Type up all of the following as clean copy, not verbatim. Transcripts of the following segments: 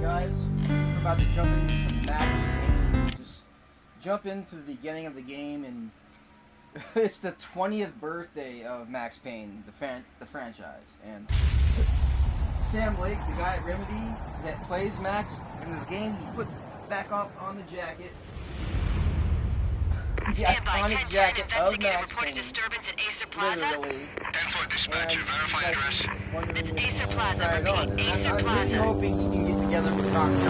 guys, we're about to jump into some Max Payne. Just jump into the beginning of the game, and it's the 20th birthday of Max Payne, the franchise. And Sam Lake, the guy at Remedy that plays Max in this game, he put back up on the jacket. Stand by, 1010, investigator Payne, reported disturbance at Acer Plaza. 10-4 dispatcher, verify address. It's Acer Plaza, repeat, Acer I'm Plaza. really hoping he can get together with Dr.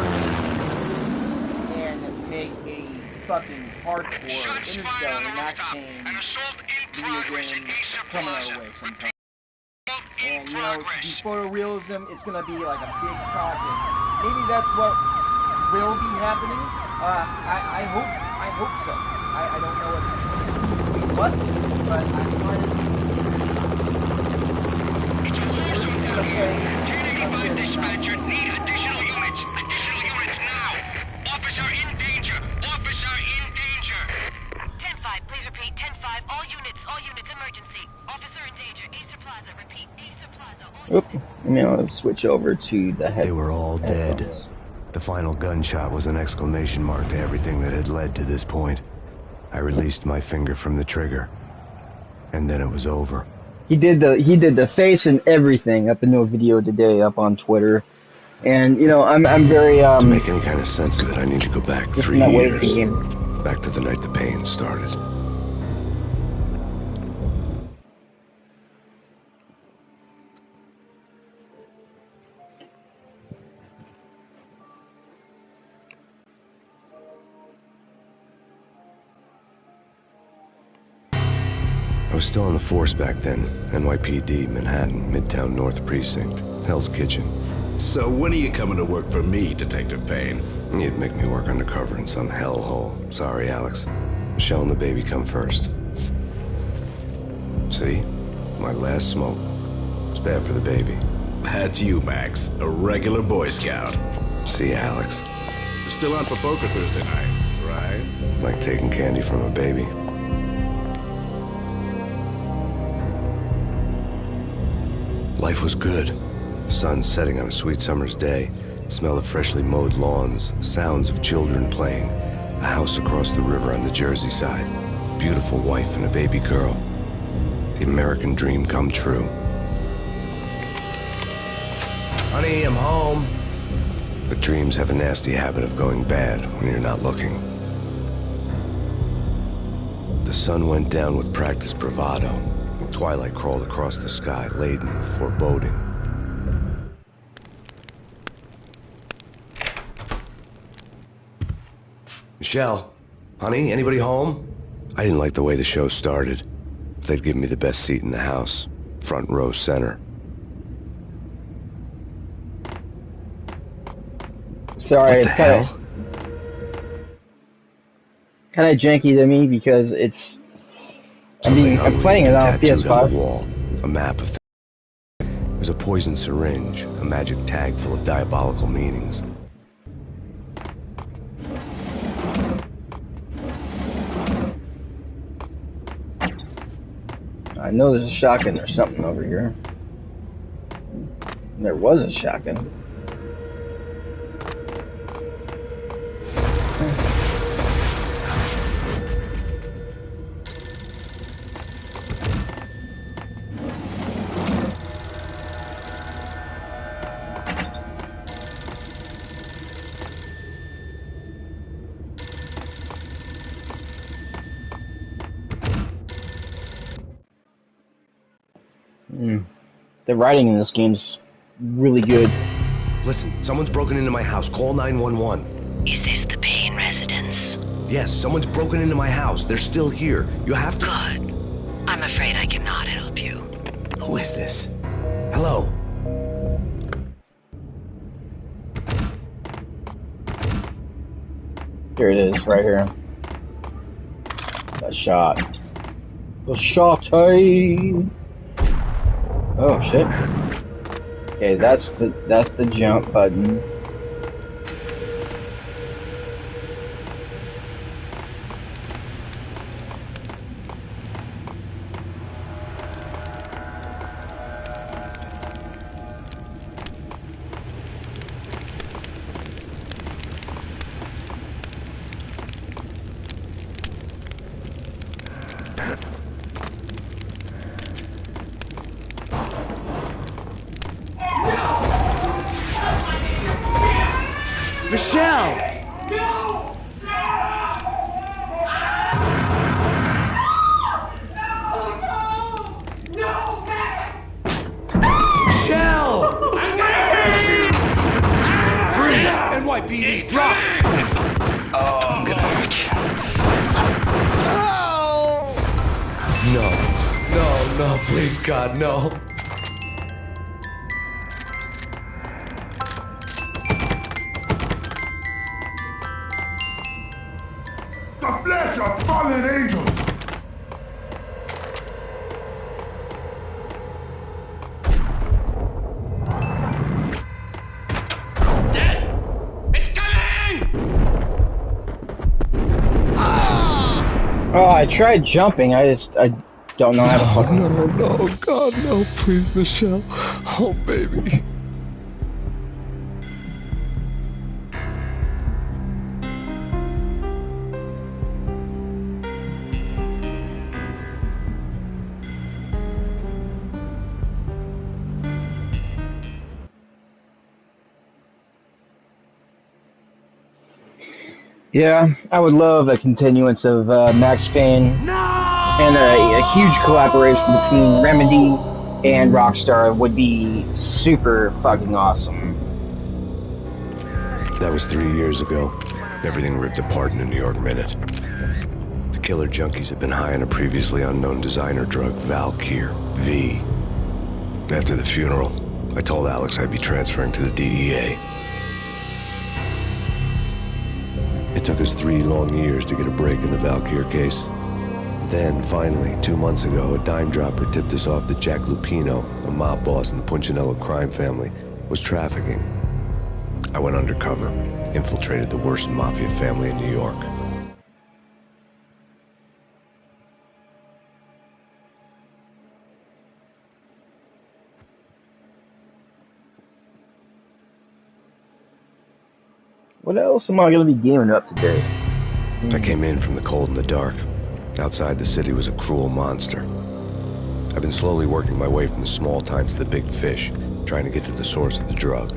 and make a fucking hardcore Shots fired on the Max rooftop. Payne An assault in video progress at game Acer coming our Plaza. way sometime. Assault in And you know, progress. the photorealism, it's gonna be like a big project. Maybe that's what will be happening. I hope so. I don't know what, but I'm trying to see. It's a war zone down here. 1085 dispatcher, need additional units. Additional units now. Officer in danger. Officer in danger. 10-5, please repeat, 10-5, all units, emergency. Officer in danger, Acer Plaza, repeat, Acer Plaza. Oop, I'll switch over to the head. They were all dead. headphones. The final gunshot was an exclamation mark to everything that had led to this point. I released my finger from the trigger, and then it was over. He did the face and everything up into a video today up on Twitter, and you know I'm very To make any kind of sense of it, I need to go back just 3 not waiting years, for the game. back to the night the pain started. I was still on the force back then. NYPD, Manhattan, Midtown North Precinct, Hell's Kitchen. So when are you coming to work for me, Detective Payne? You'd make me work undercover in some hellhole. Sorry, Alex. Michelle and the baby come first. See? My last smoke. It's bad for the baby. That's you, Max. A regular Boy Scout. See, Alex. Still on for poker Thursday night, right? Like taking candy from a baby. Life was good. The sun setting on a sweet summer's day. The smell of freshly mowed lawns. The sounds of children playing. A house across the river on the Jersey side. Beautiful wife and a baby girl. The American dream come true. Honey, I'm home. But dreams have a nasty habit of going bad when you're not looking. The sun went down with practiced bravado. Twilight crawled across the sky, laden with foreboding. Michelle, honey, anybody home? I didn't like the way the show started. They'd give me the best seat in the house, front row center. Sorry, What the it's hell? kind of janky to me because it's. Something I'm ugly playing it on tattooed on the PS5. wall. A map of. It was a poison syringe, a magic tag full of diabolical meanings. I know there's a shotgun or something over here. There was a shotgun. The writing in this game's really good. Listen, someone's broken into my house. Call 911. Is this the Payne residence? Yes, someone's broken into my house. They're still here. You have to... Good. I'm afraid I cannot help you. Who is this? Hello? Here it is, right here. That shot. The shot, hey! Oh shit. Okay, that's the jump button. Michelle! Michelle! Freeze! NYPD's drop! I'm gonna hurt you. No. No, no, please, God, no. The flesh of fallen angels! It's coming! Oh, I tried jumping. I don't know how to fucking. No, no, God, no, please, Michelle. Oh, baby. Yeah, I would love a continuance of Max Payne and a huge collaboration between Remedy and Rockstar would be super fucking awesome. That was 3 years ago. Everything ripped apart in a New York minute. The killer junkies had been high on a previously unknown designer drug, Valkyr, V. After the funeral, I told Alex I'd be transferring to the DEA. It took us 3 long years to get a break in the Valkyr case. Then, finally, 2 months ago, a dime dropper tipped us off that Jack Lupino, a mob boss in the Punchinello crime family, was trafficking. I went undercover, infiltrated the worst mafia family in New York. What else am I gonna be gaming up today? I came in from the cold and the dark. Outside the city was a cruel monster. I've been slowly working my way from the small time to the big fish, trying to get to the source of the drug.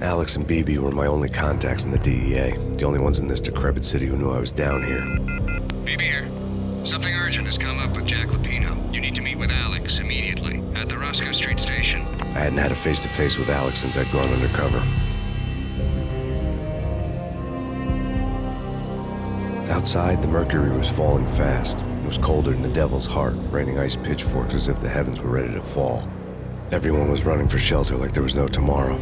Alex and BB were my only contacts in the DEA, the only ones in this decrepit city who knew I was down here. BB here. Something urgent has come up with Jack Lupino. You need to meet with Alex immediately at the Roscoe Street station. I hadn't had a face-to-face with Alex since I'd gone undercover. Outside, the mercury was falling fast. It was colder than the devil's heart, raining ice pitchforks as if the heavens were ready to fall. Everyone was running for shelter like there was no tomorrow.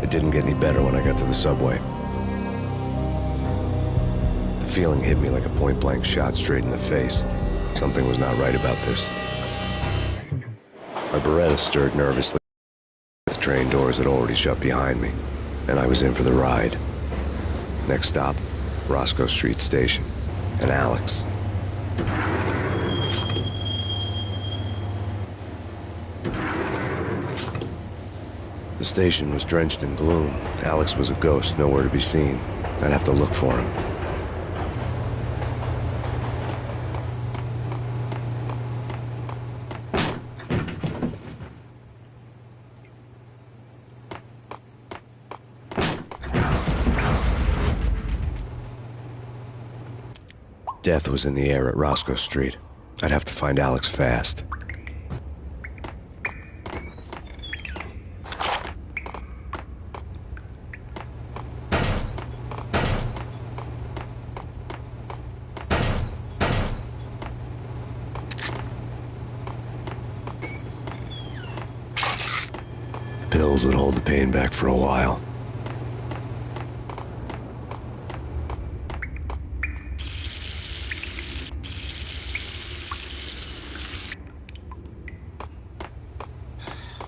It didn't get any better when I got to the subway. The feeling hit me like a point-blank shot straight in the face. Something was not right about this. My Beretta stirred nervously. The train doors had already shut behind me, and I was in for the ride. Next stop, Roscoe Street Station, and Alex. The station was drenched in gloom. Alex was a ghost, nowhere to be seen. I'd have to look for him. Death was in the air at Roscoe Street. I'd have to find Alex fast. The pills would hold the pain back for a while.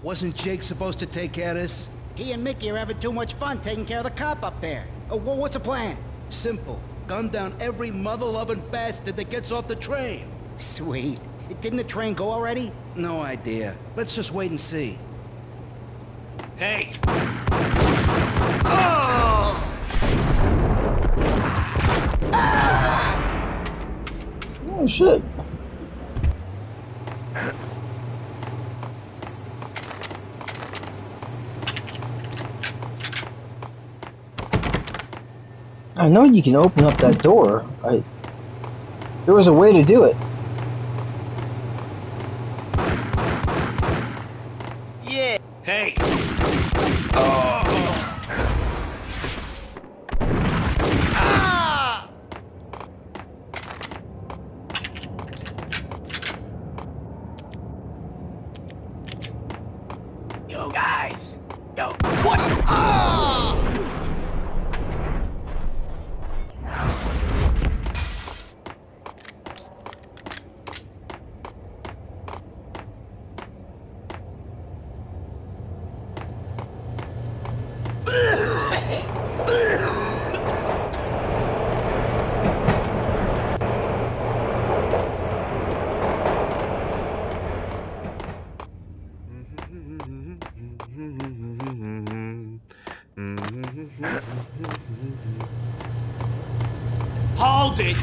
Wasn't Jake supposed to take care of this? He and Mickey are having too much fun taking care of the cop up there. What's the plan? Simple. Gun down every mother-loving bastard that gets off the train. Sweet. Didn't the train go already? No idea. Let's just wait and see. Hey! Oh shit. I know you can open up that door. There was a way to do it. Yeah. Hey. Yo, guys. Yo. What? Hold it!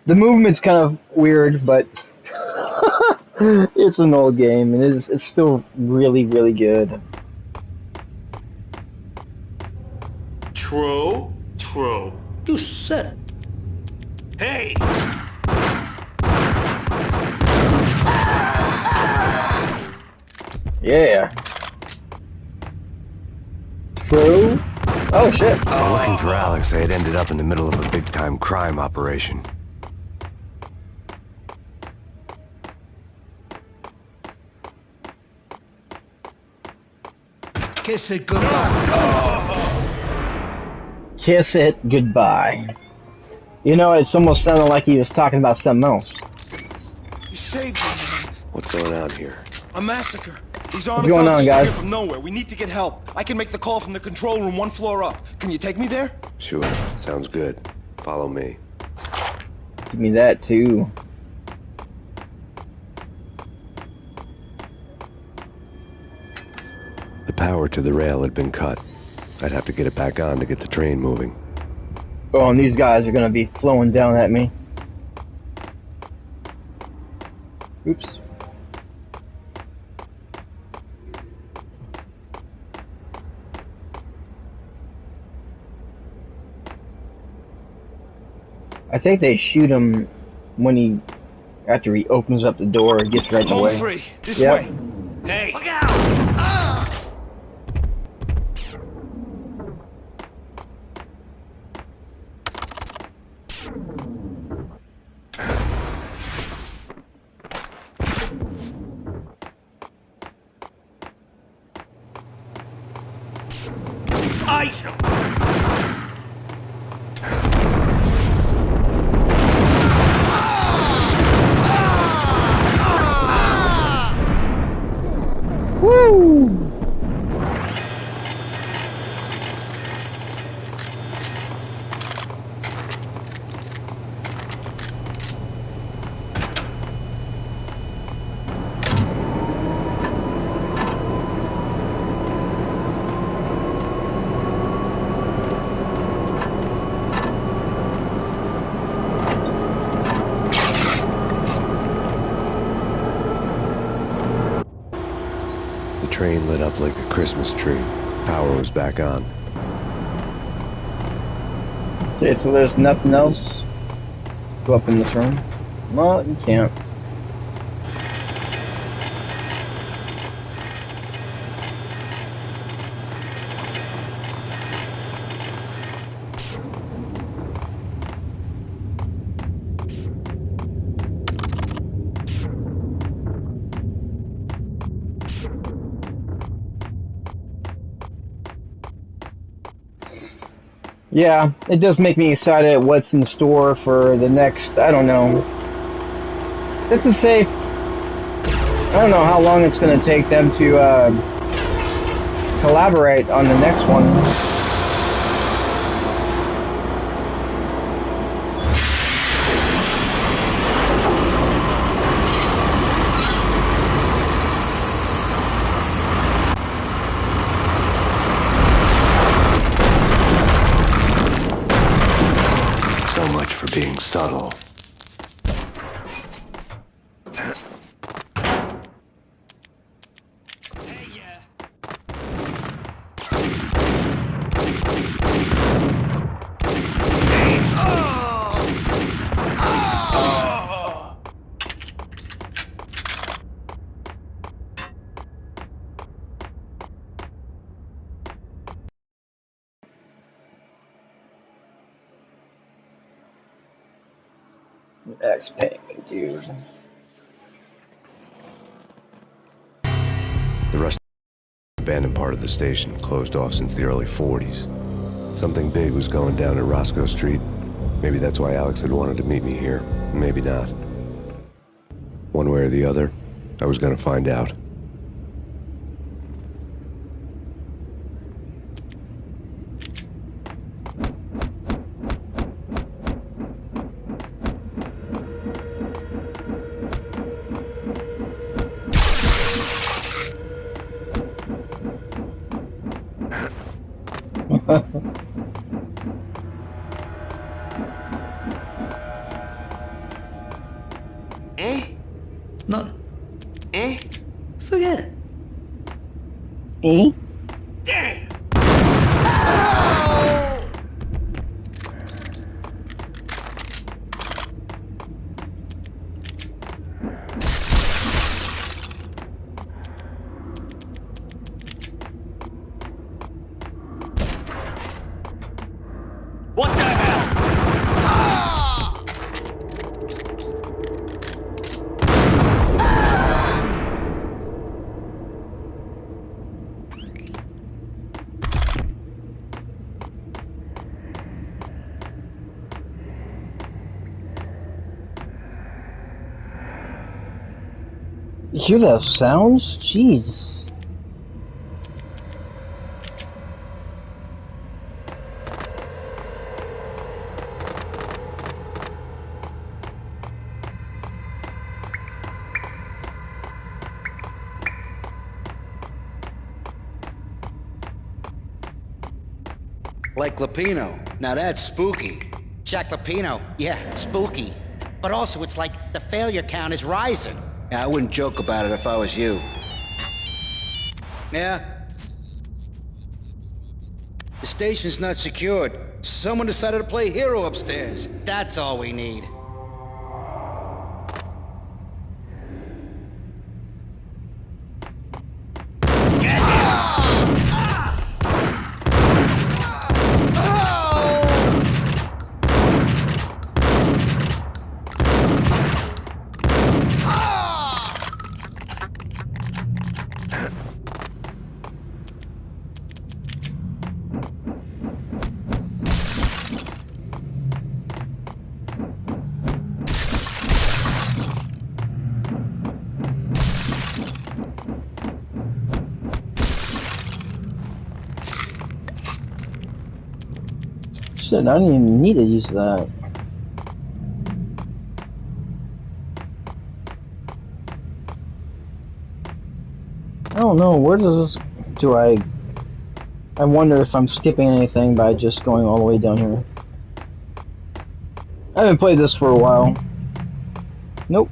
The movement's kind of weird, but it's an old game, and it's still really, really good. True. True. You said it. Hey! Yeah. True. Oh shit. While looking for Alex, I had ended up in the middle of a big-time crime operation. Kiss it goodbye. Kiss it goodbye. You know, it's almost sounded like he was talking about something else. You saved me, man. What's going on here? A massacre. These What's going on, army guys? here from nowhere. We need to get help. I can make the call from the control room 1 floor up. Can you take me there? Sure, sounds good. Follow me. Give me that too. The power to the rail had been cut. I'd have to get it back on to get the train moving. Oh, and these guys are gonna be flowing down at me. Oops. I think they shoot him when after he opens up the door and gets right Home away. free. This Yep. way. Hey! Look out! Ice 'em! Woo! The train lit up like a Christmas tree. Power was back on. Okay, so there's nothing else. Let's go up in this room. Well, you can't. Yeah, it does make me excited at what's in store for the next, I don't know. Let's just say, I don't know how long it's going to take them to collaborate on the next one. So much for being subtle. X-Payne, dude. The rusty abandoned part of the station closed off since the early 40s. Something big was going down at Roscoe Street. Maybe that's why Alex had wanted to meet me here. Maybe not. One way or the other, I was gonna find out. Eh? Not. Eh? Forget it. Eh? Damn! What the hell? You hear those sounds? Jeez. Like Lapino. Now that's spooky. Jack Lapino, yeah, spooky. But also, it's like the failure count is rising. Yeah, I wouldn't joke about it if I was you. Yeah? The station's not secured. Someone decided to play hero upstairs. That's all we need. Shit, I don't even need to use that. I don't know, where does this... do I wonder if I'm skipping anything by just going all the way down here. I haven't played this for a while. Nope.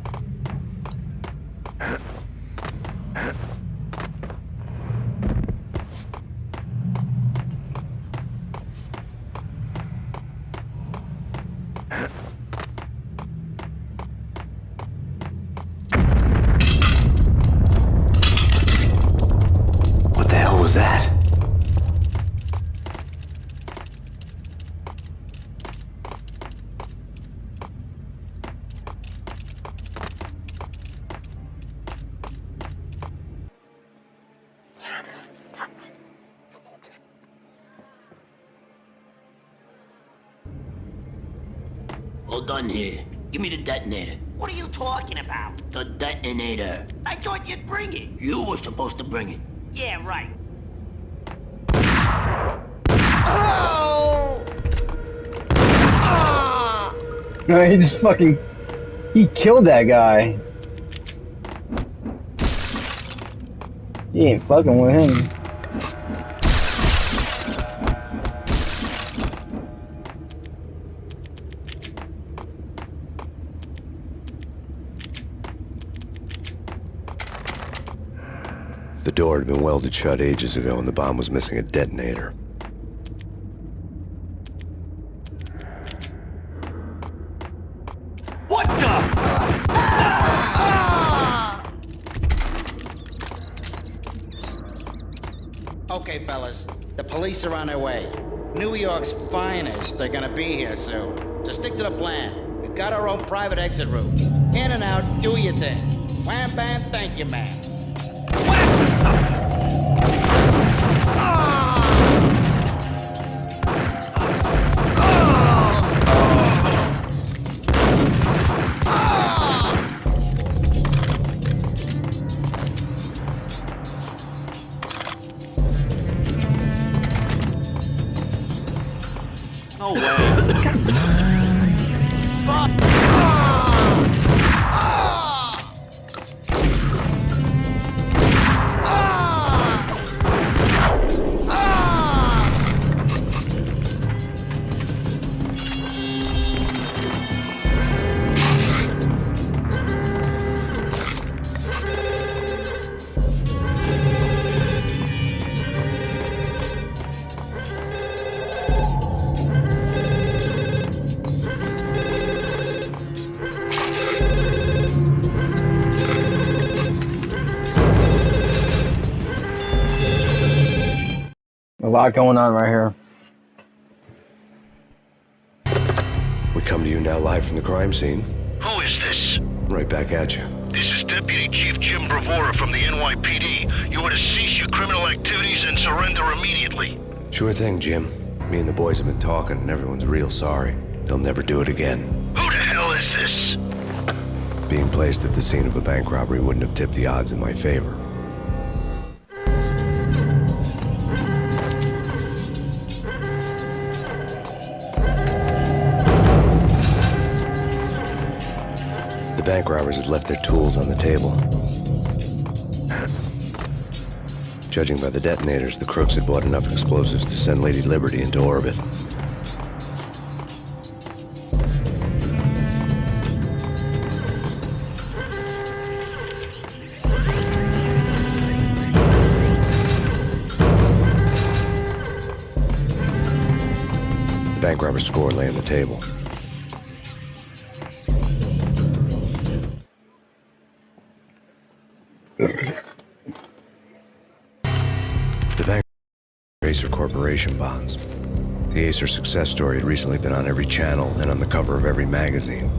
What the hell was that? All done here. Give me the detonator. What are you talking about? The detonator. I thought you'd bring it. You were supposed to bring it. Yeah, right. No, he just fucking... he killed that guy. He ain't fucking with him. The door had been welded shut ages ago and the bomb was missing a detonator. What the? Okay, fellas. The police are on their way. New York's finest are gonna be here soon. Just stick to the plan. We've got our own private exit route. In and out, do your thing. Wham bam, thank you, man. No way. A lot going on right here. We come to you now live from the crime scene. Who is this? Right back at you. This is Deputy Chief Jim Bravura from the NYPD. You are to cease your criminal activities and surrender immediately. Sure thing, Jim. Me and the boys have been talking and everyone's real sorry. They'll never do it again. Who the hell is this? Being placed at the scene of a bank robbery wouldn't have tipped the odds in my favor. The bank robbers had left their tools on the table. Judging by the detonators, the crooks had bought enough explosives to send Lady Liberty into orbit. The bank robber's score lay on the table. The bank Acer Corporation bonds. The Acer success story had recently been on every channel and on the cover of every magazine.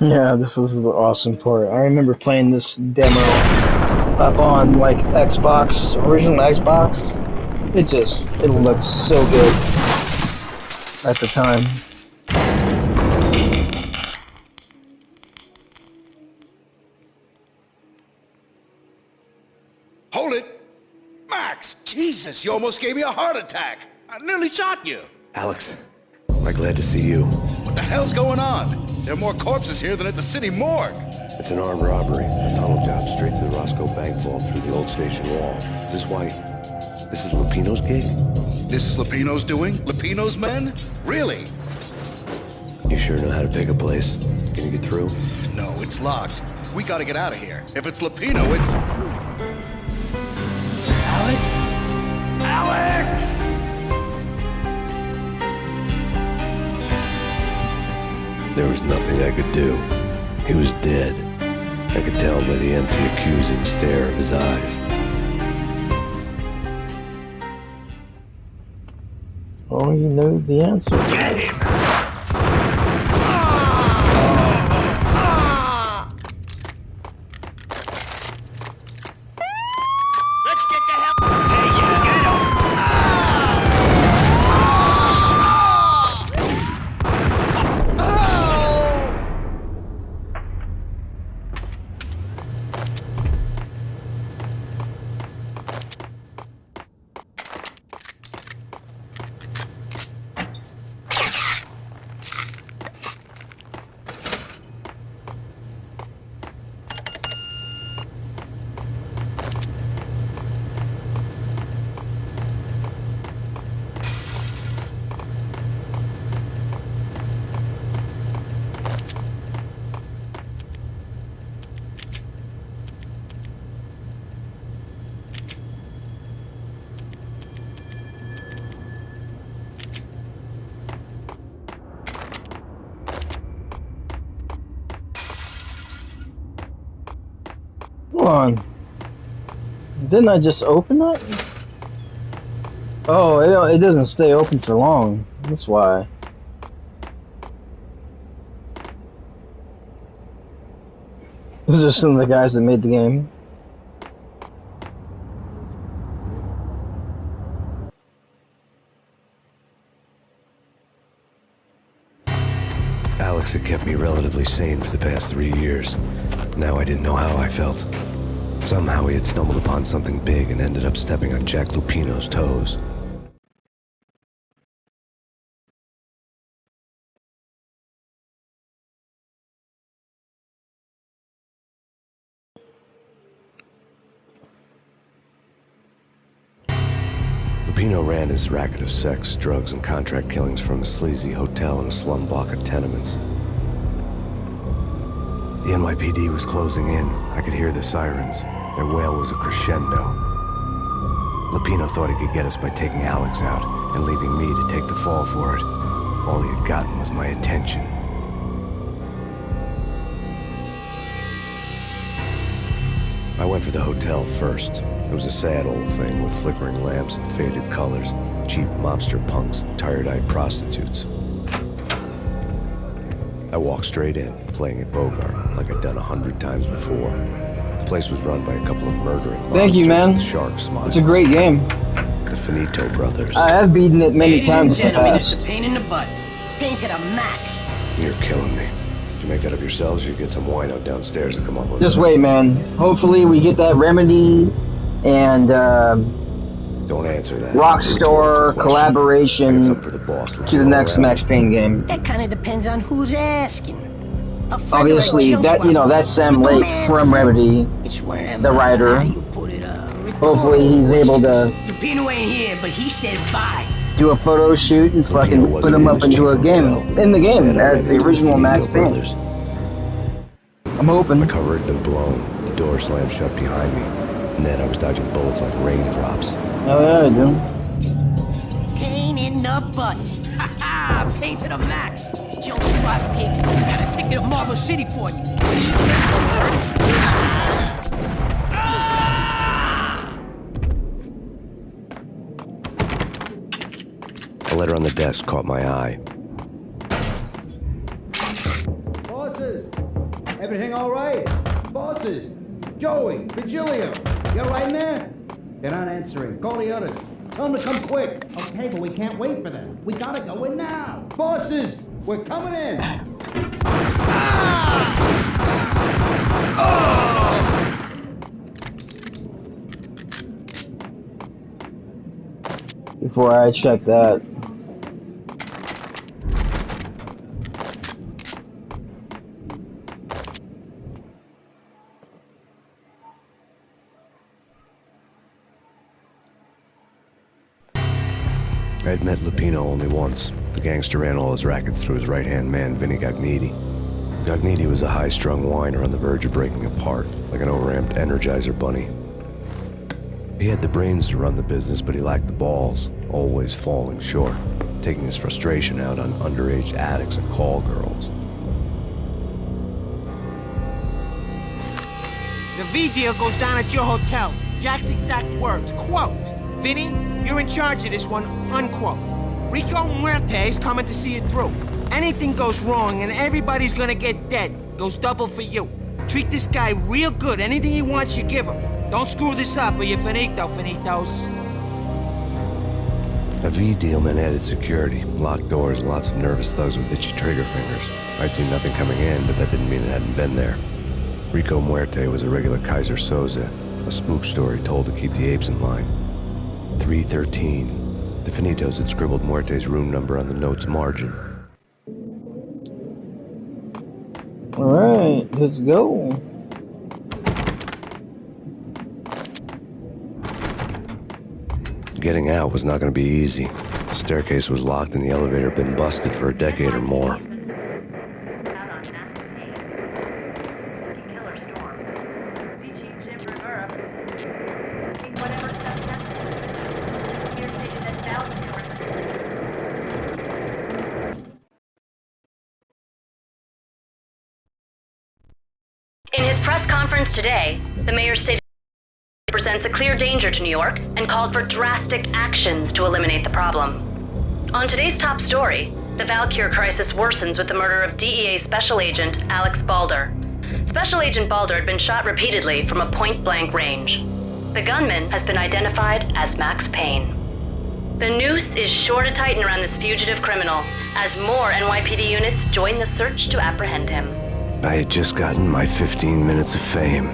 Yeah, this is the awesome part. I remember playing this demo up on like Xbox, original Xbox. It looked so good at the time. Hold it! Max! Jesus, you almost gave me a heart attack! I nearly shot you! Alex, am I glad to see you? What the hell's going on? There are more corpses here than at the city morgue. It's an armed robbery, a tunnel job straight to the Roscoe Bank vault through the old station wall. Is this why? This is Lupino's gig? This is Lupino's doing? Lupino's men? Really? You sure know how to pick a place? Can you get through? No, it's locked. We gotta get out of here. If it's Lupino, it's... Alex? Alex! There was nothing I could do. He was dead. I could tell by the empty, accusing stare of his eyes. Oh, you know the answer. Get him! Let's get the hell... Hey, you get him! Hold on. Didn't I just open it? Oh, it doesn't stay open for long. That's why. Those are some of the guys that made the game. Alex had kept me relatively sane for the past 3 years. Now I didn't know how I felt. Somehow he had stumbled upon something big and ended up stepping on Jack Lupino's toes. Lupino ran his racket of sex, drugs, and contract killings from a sleazy hotel in a slum block of tenements. The NYPD was closing in. I could hear the sirens. Their wail was a crescendo. Lupino thought he could get us by taking Alex out and leaving me to take the fall for it. All he had gotten was my attention. I went for the hotel first. It was a sad old thing with flickering lamps and faded colors, cheap mobster punks and tired-eyed prostitutes. I walked straight in, playing at Bogart, like I'd done 100 times before. The place was run by a couple of murdering monsters. Thank you, man. With shark smiles. It's a great game. The Finito brothers. I have beaten it many Ladies times and in the gentlemen, it's past. the Payne in the butt. Payne to the max. You're killing me. You make that up yourselves, or you get some wino downstairs to come up with it? Just wait, man. Hopefully we get that Remedy and Don't answer that. Rockstar collaboration It's up for the boss to the next Max Payne game. That kind of depends on who's asking. A friend Obviously, of a that junk that Sam with Lake romance. from Remedy, It's where the writer. you put it, Hopefully he's able to Lupino ain't here, but he said bye. do a photo shoot and fucking put him up into a game in the game as the original Max Payne. I'm hoping. My cover had been blown. The door slammed shut behind me, and then I was dodging bullets like raindrops. Oh yeah, I do. Payne in the butt. Ha ha! Payne to the max. Jump spot, pig. Got a ticket to Marble City for you. A letter on the desk caught my eye. Bosses! Everything all right? Bosses! Joey! Virgilio! You all right in there? They're not answering. Call the others. Tell them to come quick. Okay, but we can't wait for them. We gotta go in now. Bosses! We're coming in! Before I check that. I'd met Lupino only once. The gangster ran all his rackets through his right-hand man, Vinny Gagniti. Gagniti was a high-strung whiner on the verge of breaking apart, like an overamped Energizer bunny. He had the brains to run the business, but he lacked the balls, always falling short, taking his frustration out on underage addicts and call girls. The V deal goes down at your hotel. Jack's exact words, quote, "Vinny, you're in charge of this one," unquote. Rico Muerte's coming to see it through. Anything goes wrong and everybody's gonna get dead. Goes double for you. Treat this guy real good. Anything he wants, you give him. Don't screw this up or you're finito, finitos. A V deal meant added security, locked doors, and lots of nervous thugs with itchy trigger fingers. I'd seen nothing coming in, but that didn't mean it hadn't been there. Rico Muerte was a regular Kaiser Soze, a spook story told to keep the apes in line. 313. The Finitos had scribbled Muerte's room number on the note's margin. Alright, let's go. Getting out was not going to be easy. The staircase was locked and the elevator had been busted for a decade or more. In his press conference today, the mayor stated presents a clear danger to New York and called for drastic actions to eliminate the problem. On today's top story, the Valkyr crisis worsens with the murder of DEA Special Agent Alex Balder. Special Agent Balder had been shot repeatedly from a point-blank range. The gunman has been identified as Max Payne. The noose is sure to tighten around this fugitive criminal as more NYPD units join the search to apprehend him. I had just gotten my 15 minutes of fame.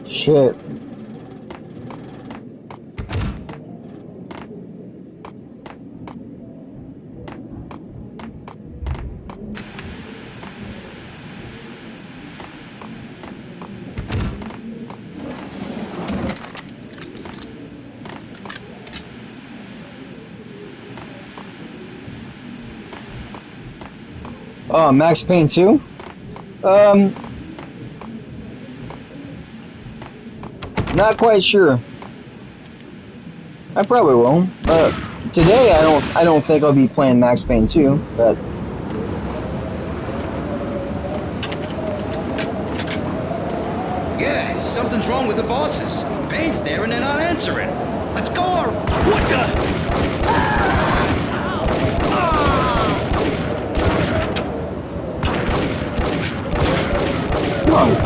Shit. Oh, Max Payne 2? Not quite sure. I probably will. Today I don't think I'll be playing Max Payne 2, but Yeah, something's wrong with the bosses. Payne's there and they're not answering. Let's go or... What the... come on.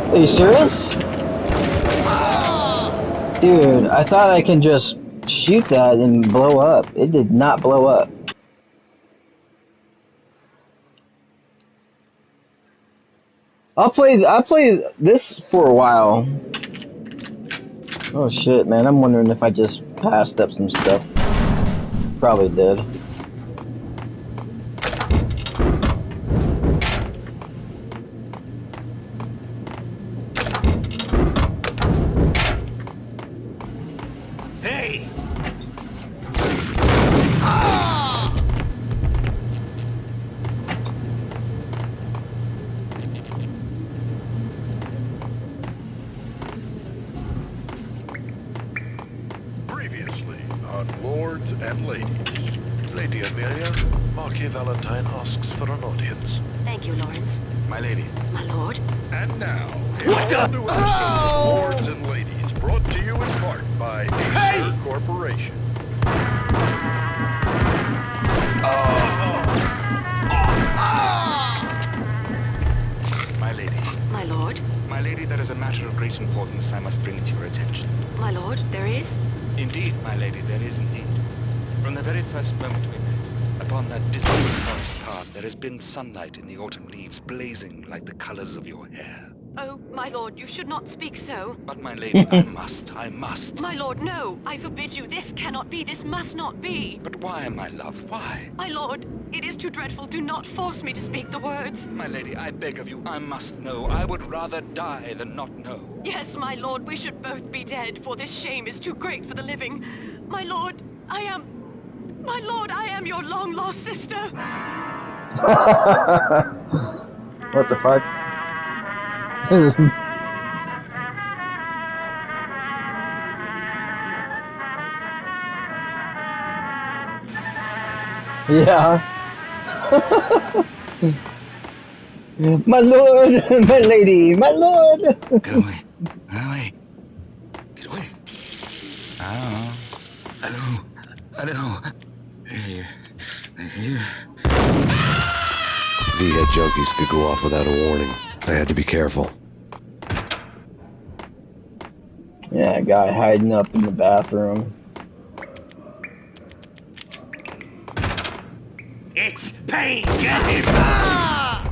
Are you serious? Dude, I thought I can just shoot that and blow up. It did not blow up. I'll play this for a while. Oh shit, man, I'm wondering if I just passed up some stuff. Probably did. Lords and ladies. Lady Amelia, Marquis Valentine asks for an audience. Thank you, Lawrence. My lady. My lord. And now, in all new episodes of Lords and Ladies, brought to you in part by Acer Corporation. My lady. My lord. My lady, there is a matter of great importance I must bring to your attention. My lord, there is? Indeed, my lady, there is indeed. From the very first moment we met, upon that distant forest path, there has been sunlight in the autumn leaves blazing like the colors of your hair. Oh, my lord, you should not speak so. But my lady, I must. My lord, no! I forbid you. This cannot be. This must not be. But why, my love, why? My lord, it is too dreadful. Do not force me to speak the words. My lady, I beg of you, I must know. I would rather die than not know. Yes, my lord, we should both be dead, for this shame is too great for the living. My lord, I am your long-lost sister. What the fuck? This is... Yeah. My lord, my lady, my lord. Get away. Get away. Get away. Hello. Here. V-head junkies could go off without a warning. I had to be careful. Yeah, a guy hiding up in the bathroom. It's Payne! Get him! Ah!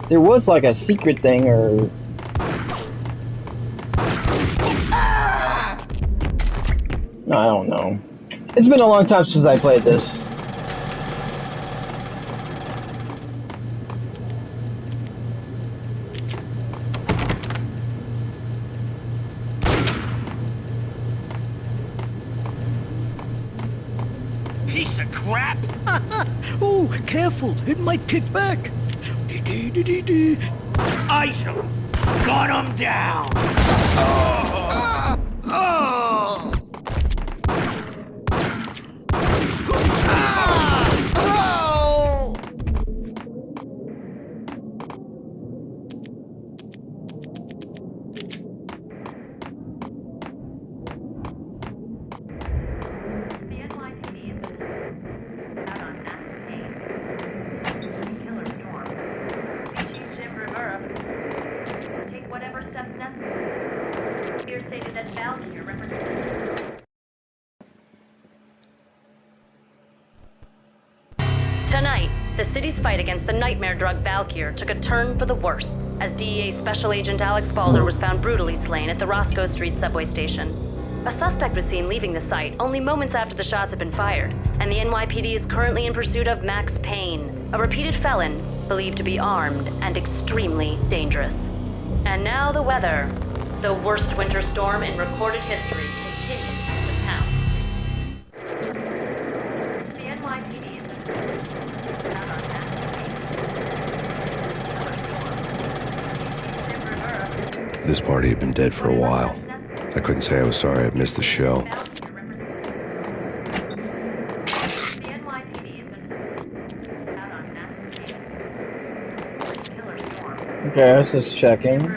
There was like a secret thing or... No, I don't know. It's been a long time since I played this. Piece of crap! Oh, careful, it might kick back. Ice him! Gun him down! Oh! Oh! Tonight, the city's fight against the nightmare drug Valkyr took a turn for the worse, as DEA Special Agent Alex Balder was found brutally slain at the Roscoe Street subway station. A suspect was seen leaving the site only moments after the shots had been fired, and the NYPD is currently in pursuit of Max Payne, a repeated felon believed to be armed and extremely dangerous. And now the weather. The worst winter storm in recorded history continues in the town. The NYPD is This party had been dead for a while. I couldn't say I was sorry I'd missed the show. Okay, I was just checking.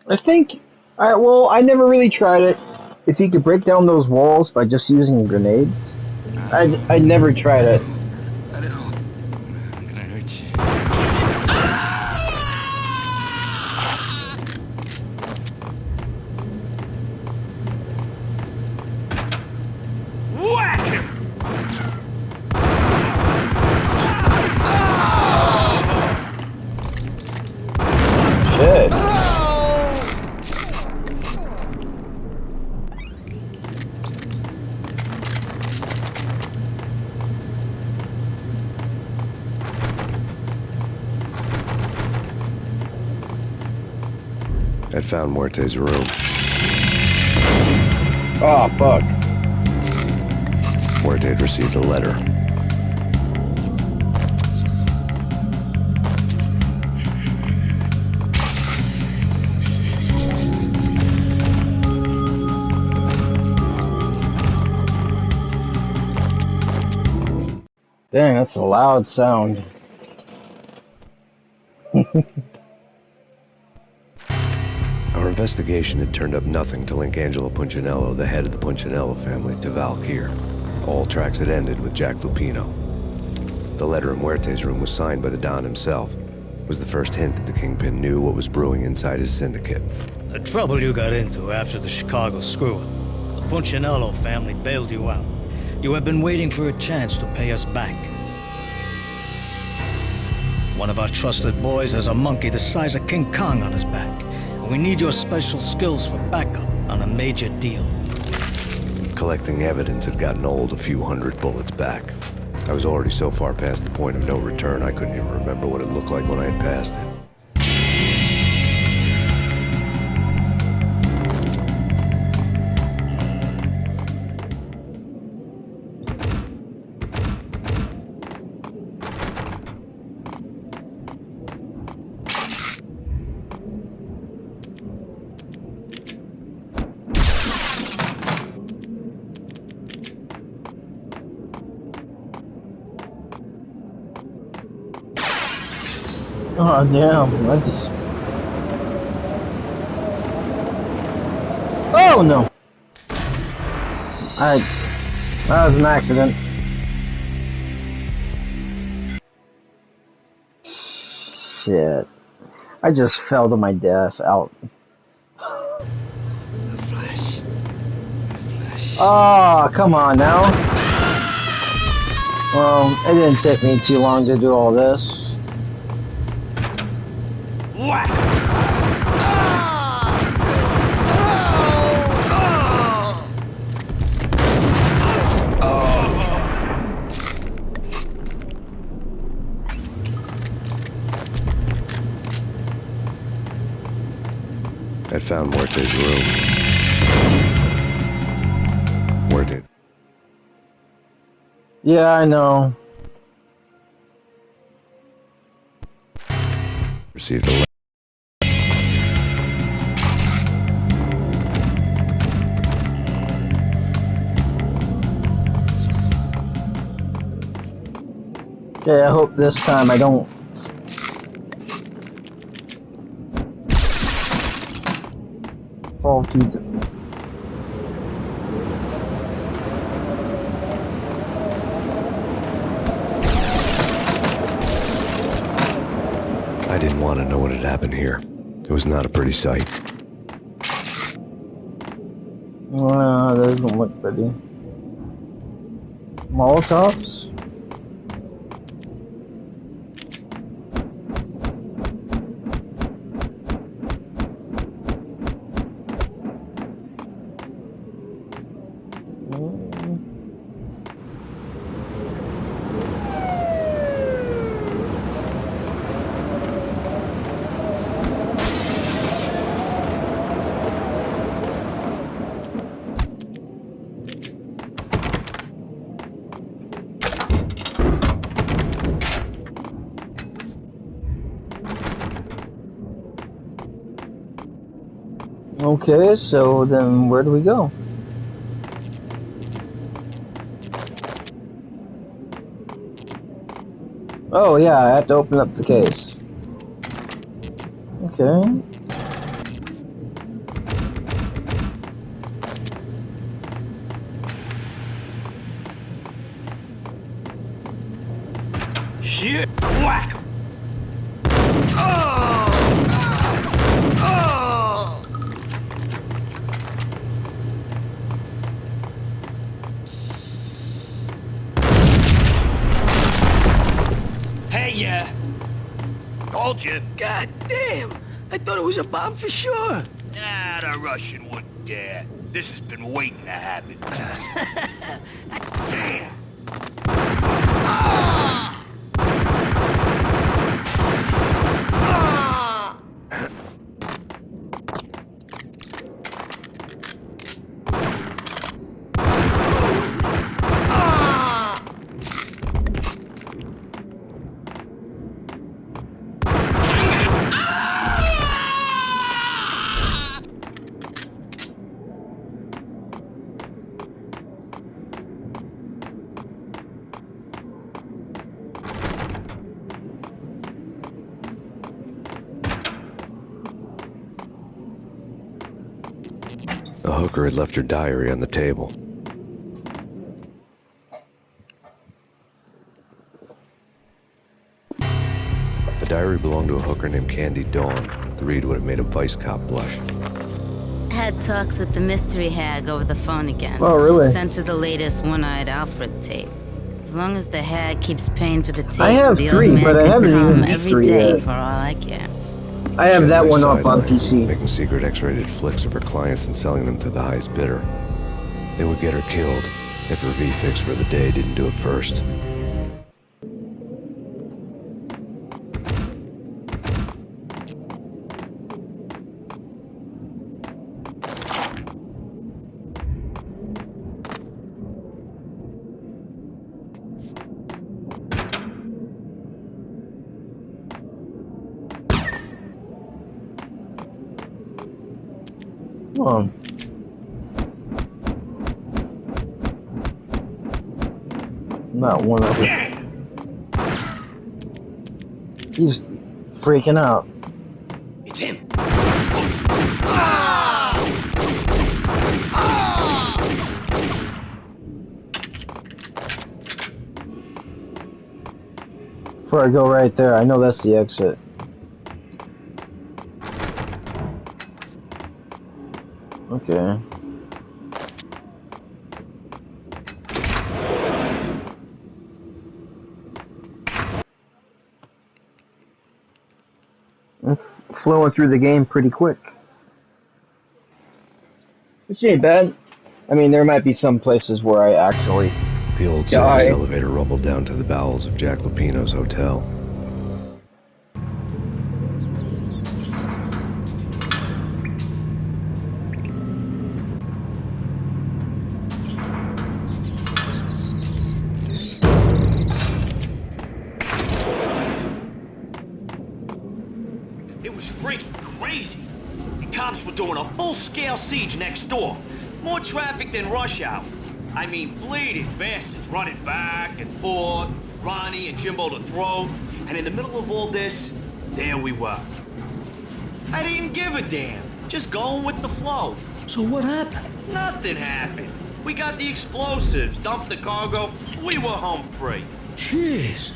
I think, well, I never really tried it. If you could break down those walls by just using grenades, I never tried it. Shit. I'd found Muerte's room. Oh, fuck. Muerte had received a letter. Dang, that's a loud sound. Our investigation had turned up nothing to link Angelo Punchinello, the head of the Punchinello family, to Valkyr. All tracks had ended with Jack Lupino. The letter in Muerte's room was signed by the Don himself. It was the first hint that the Kingpin knew what was brewing inside his syndicate. The trouble you got into after the Chicago screw-up. The Punchinello family bailed you out. You have been waiting for a chance to pay us back. One of our trusted boys has a monkey the size of King Kong on his back. And we need your special skills for backup on a major deal. Collecting evidence had gotten old a few hundred bullets back. I was already so far past the point of no return, I couldn't even remember what it looked like when I had passed it. Oh damn! I just. Oh no! That was an accident. Shit! I just fell to my death out. The Flash. Oh, come on now. Well, it didn't take me too long to do all this. Whack! I'd found Muerte's room. Muerte. Yeah, I know. Received a letter. Okay, I hope this time I don't. Fall through the. I didn't want to know what had happened here. It was not a pretty sight. That doesn't look pretty. Molotovs? Okay, so then where do we go? Oh yeah, I have to open up the case. Okay. Shit! Whack! Told you. God damn! I thought it was a bomb for sure. Nah, the Russian wouldn't dare. This has been waiting to happen. Damn! The hooker had left her diary on the table. diary belonged to a hooker named Candy Dawn. The read would have made a vice cop blush. Had talks with the mystery hag over the phone again. Oh, really? Sent her the latest One-Eyed Alfred tape. As long as the hag keeps paying for the tapes, I have the 3, old man but I could haven't come even beat every 3 day yet. for all I care. I have that one up on Sideline, PC. making secret X-rated flicks of her clients and selling them to the highest bidder. They would get her killed if her V-Fix for the day didn't do it first. Oh. Not one of them. He's freaking out. It's him. Before I go right there, I know that's the exit. Okay. It's flowing through the game pretty quick. Which ain't bad. I mean, there might be some places where I actually The old die. service elevator rumbled down to the bowels of Jack Lupino's hotel. It was freaking crazy. The cops were doing a full-scale siege next door. More traffic than rush hour. I mean, bleeding bastards running back and forth, Ronnie and Jimbo to throat. And in the middle of all this, there we were. I didn't give a damn. Just going with the flow. So what happened? Nothing happened. We got the explosives, dumped the cargo, we were home free. Jesus.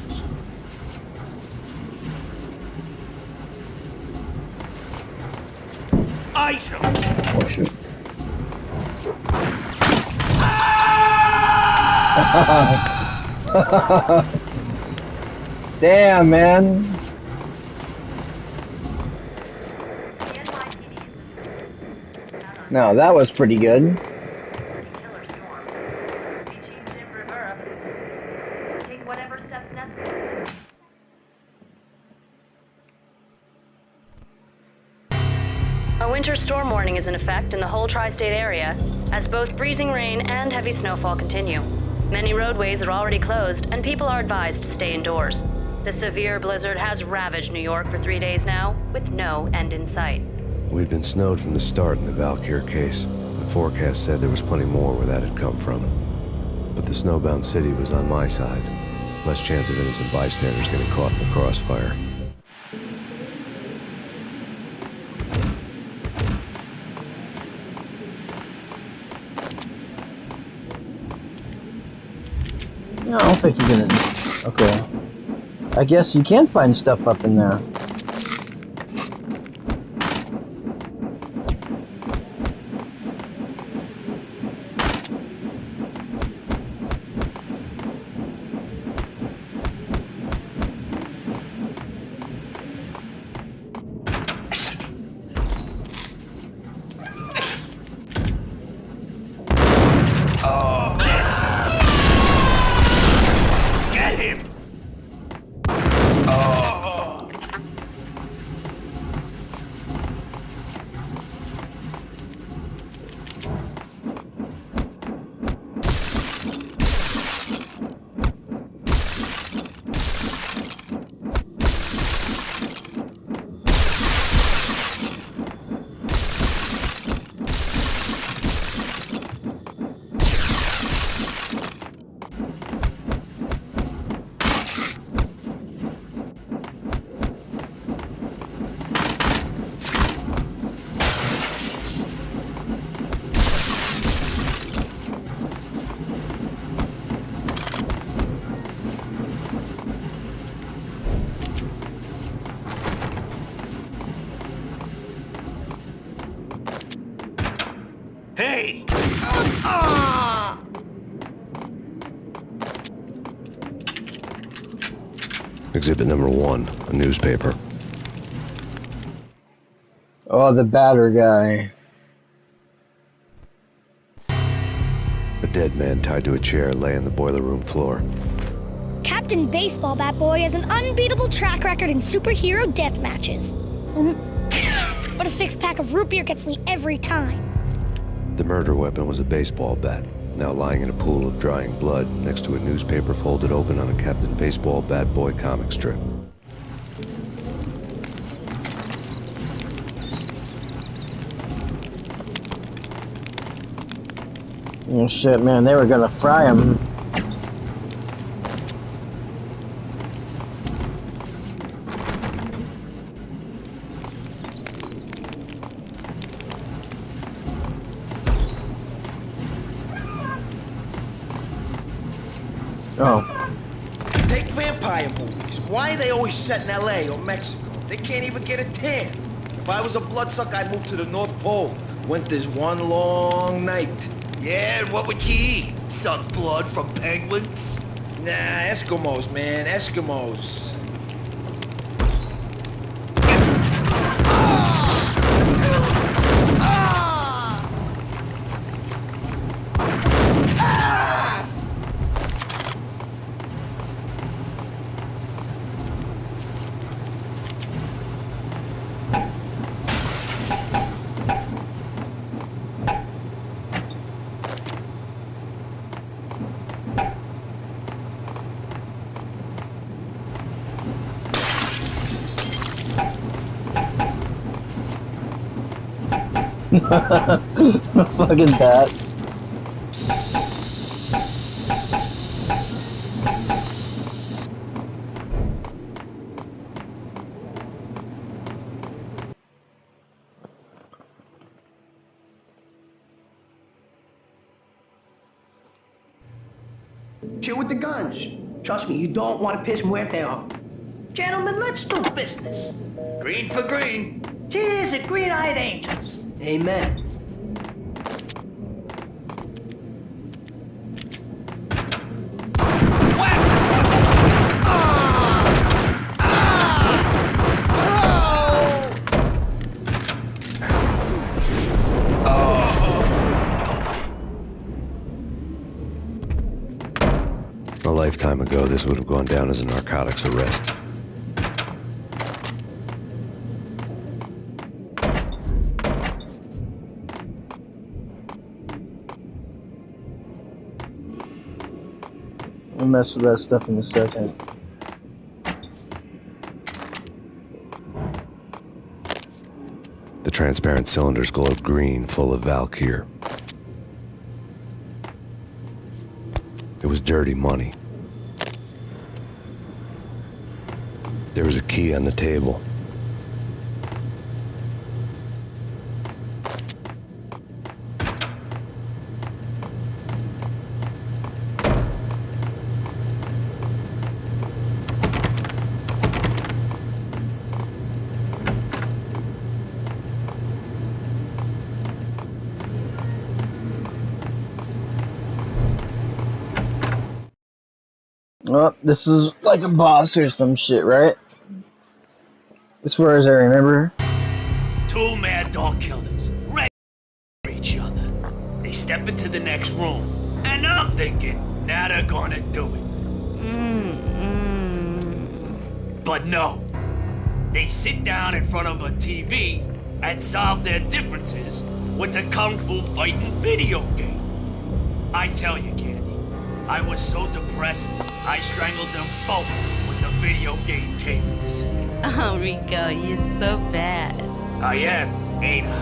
Ice 'em. Oh shit. Damn, man. No, that was pretty good. A winter storm warning is in effect in the whole tri-state area, as both freezing rain and heavy snowfall continue. Many roadways are already closed, and people are advised to stay indoors. The severe blizzard has ravaged New York for 3 days now, with no end in sight. We'd been snowed from the start in the Valkyr case. The forecast said there was plenty more where that had come from. But the snowbound city was on my side. Less chance of innocent bystanders getting caught in the crossfire. No, I don't think you're gonna... Okay. I guess you can find stuff up in there. Hey! Exhibit number 1, a newspaper. Oh, the batter guy. A dead man tied to a chair lay on the boiler room floor. Captain Baseball Bat Boy has an unbeatable track record in superhero death matches. But a 6-pack of root beer gets me every time. The murder weapon was a baseball bat, now lying in a pool of drying blood next to a newspaper folded open on a Captain Baseball Bat Boy comic strip. Oh shit, man, they were gonna fry him. Oh. Take vampire movies. Why are they always set in L.A. or Mexico? They can't even get a tan. If I was a bloodsucker, I'd move to the North Pole. Winter's one long night. Yeah, and what would you eat? Suck blood from penguins? Nah, Eskimos, man, Eskimos. Fucking bat. Chill with the guns. Trust me, you don't want to piss Muerte off. Gentlemen, let's do business. Green for green. Cheers at green-eyed angels. Amen. A lifetime ago, this would have gone down as a narcotics arrest. We'll mess with that stuff in a second. The transparent cylinders glowed green, full of Valkyr. It was dirty money. There was a key on the table. Oh, this is like a boss or some shit, right? As far as I remember. Two mad dog killers, ready for each other. They step into the next room, and I'm thinking, now they're gonna do it. But no. They sit down in front of a TV and solve their differences with the Kung Fu fighting video game. I tell you, Candy, I was so depressed, I strangled them both with the video game cables. Oh, Rico, you're so bad. I am, ain't I?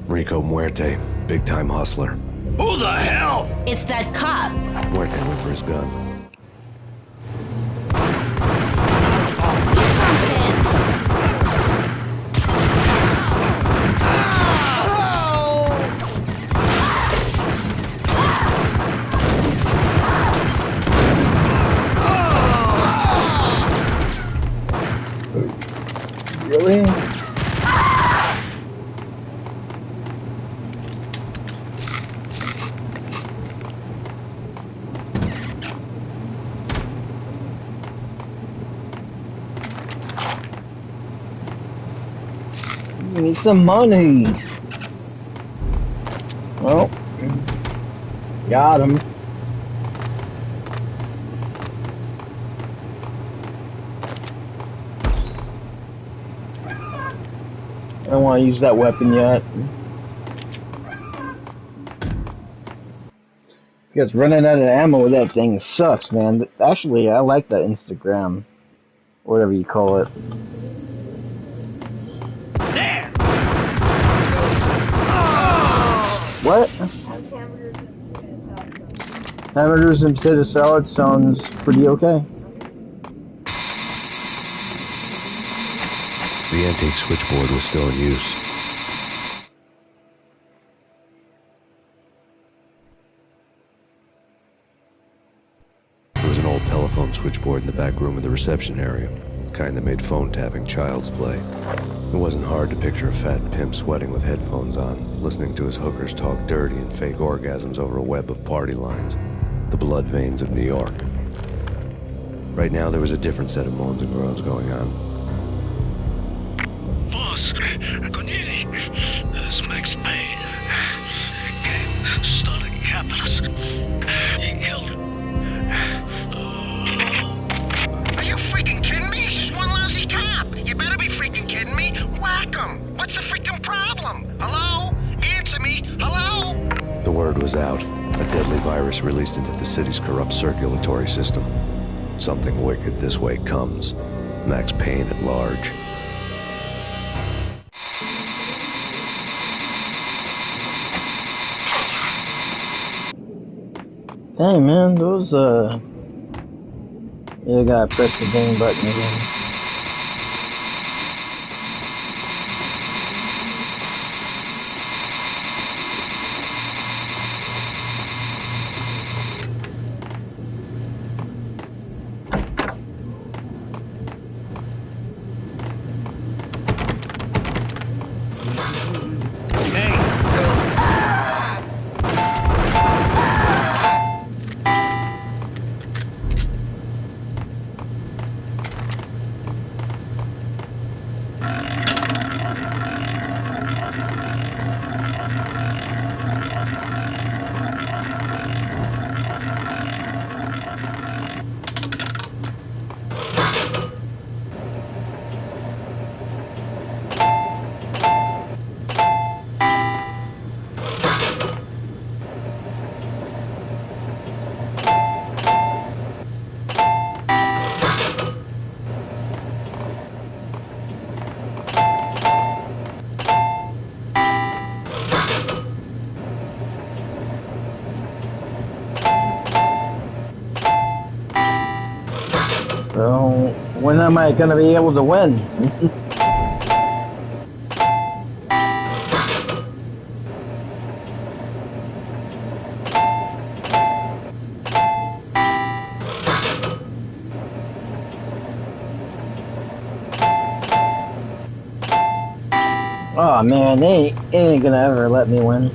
Rico Muerte, big-time hustler. Who the hell? It's that cop. Muerte went for his gun. Really? Give me some money. Well, got him. I don't want to use that weapon yet. Because running out of ammo with that thing sucks, man. Actually, I like that Instagram. Whatever you call it. There! What? Hamburgers and potato salad sounds pretty okay. The antique switchboard was still in use. There was an old telephone switchboard in the back room of the reception area, the kind that made phone tapping child's play. It wasn't hard to picture a fat pimp sweating with headphones on, listening to his hookers talk dirty and fake orgasms over a web of party lines, the blood veins of New York. Right now there was a different set of moans and groans going on. Boss, Cornelia, this is Max Payne. Came, started capitalist. He killed him. Are you freaking kidding me? He's just one lousy cop. You better be freaking kidding me. Whack him. What's the freaking problem? Hello? Answer me. Hello? The word was out. A deadly virus released into the city's corrupt circulatory system. Something wicked this way comes. Max Payne at large. Hey man, those yeah, I gotta press the game button again. So, when am I gonna be able to win? Oh man, they ain't gonna ever let me win.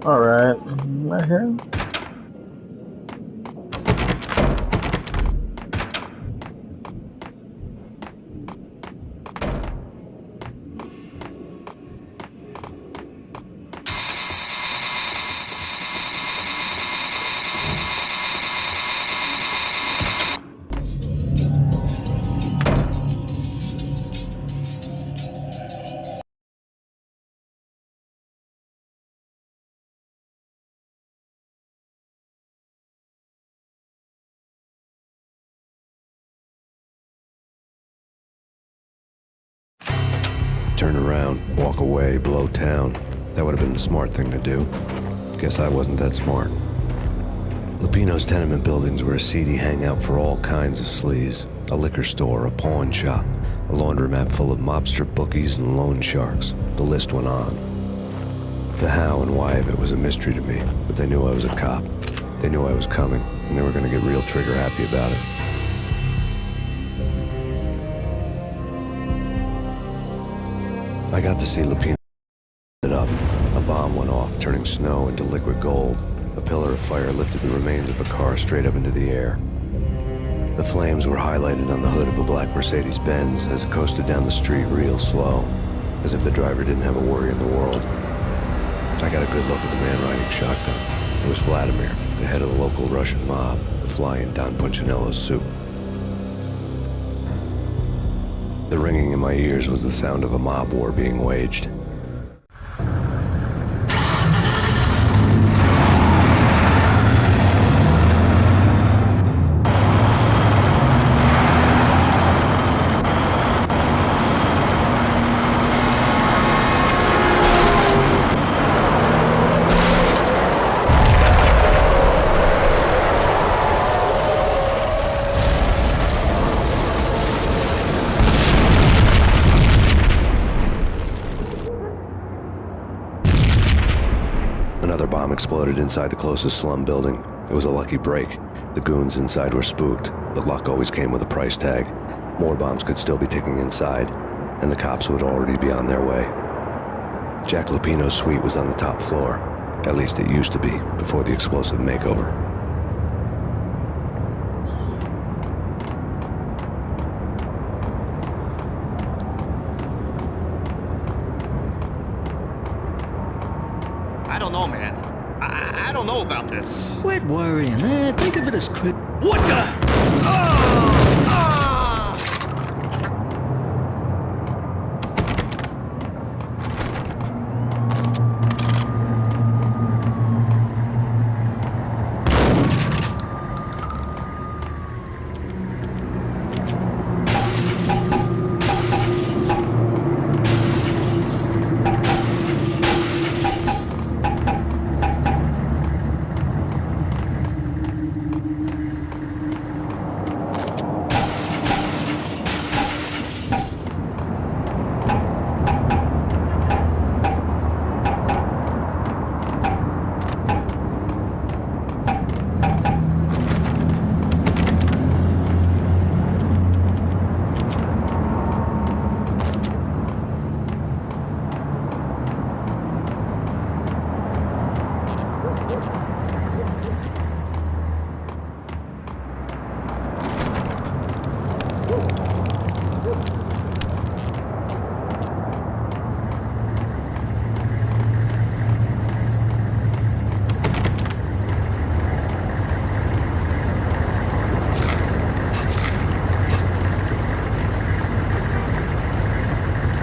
Alright, right here. turn around, walk away, blow town. That would have been the smart thing to do. Guess I wasn't that smart. Lupino's tenement buildings were a seedy hangout for all kinds of sleaze. A liquor store, a pawn shop, a laundromat full of mobster bookies and loan sharks. The list went on. The how and why of it was a mystery to me, but they knew I was a cop. They knew I was coming, and they were going to get real trigger happy about it. I got to see Lupino lit up. A bomb went off, turning snow into liquid gold. A pillar of fire lifted the remains of a car straight up into the air. The flames were highlighted on the hood of a black Mercedes-Benz as it coasted down the street real slow, as if the driver didn't have a worry in the world. I got a good look at the man riding shotgun. It was Vladimir, the head of the local Russian mob, the fly in Don Punchinello's soup. The ringing in my ears was the sound of a mob war being waged. Another bomb exploded inside the closest slum building. It was a lucky break. The goons inside were spooked, but luck always came with a price tag. More bombs could still be ticking inside, and the cops would already be on their way. Jack Lupino's suite was on the top floor. At least it used to be, before the explosive makeover. I don't know, man. I don't know about this. Quit worrying, think of it as What the?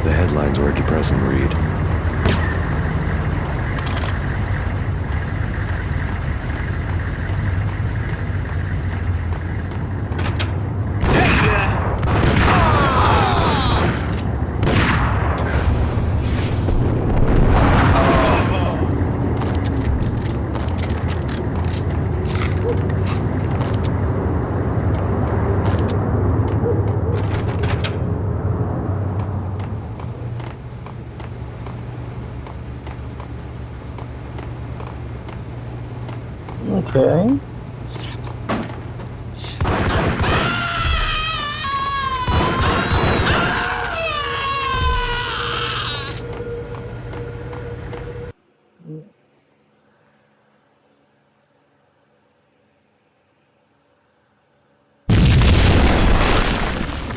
The headlines were a depressing read. Okay.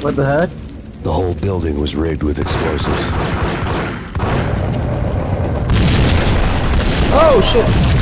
What the heck? The whole building was rigged with explosives. Oh shit!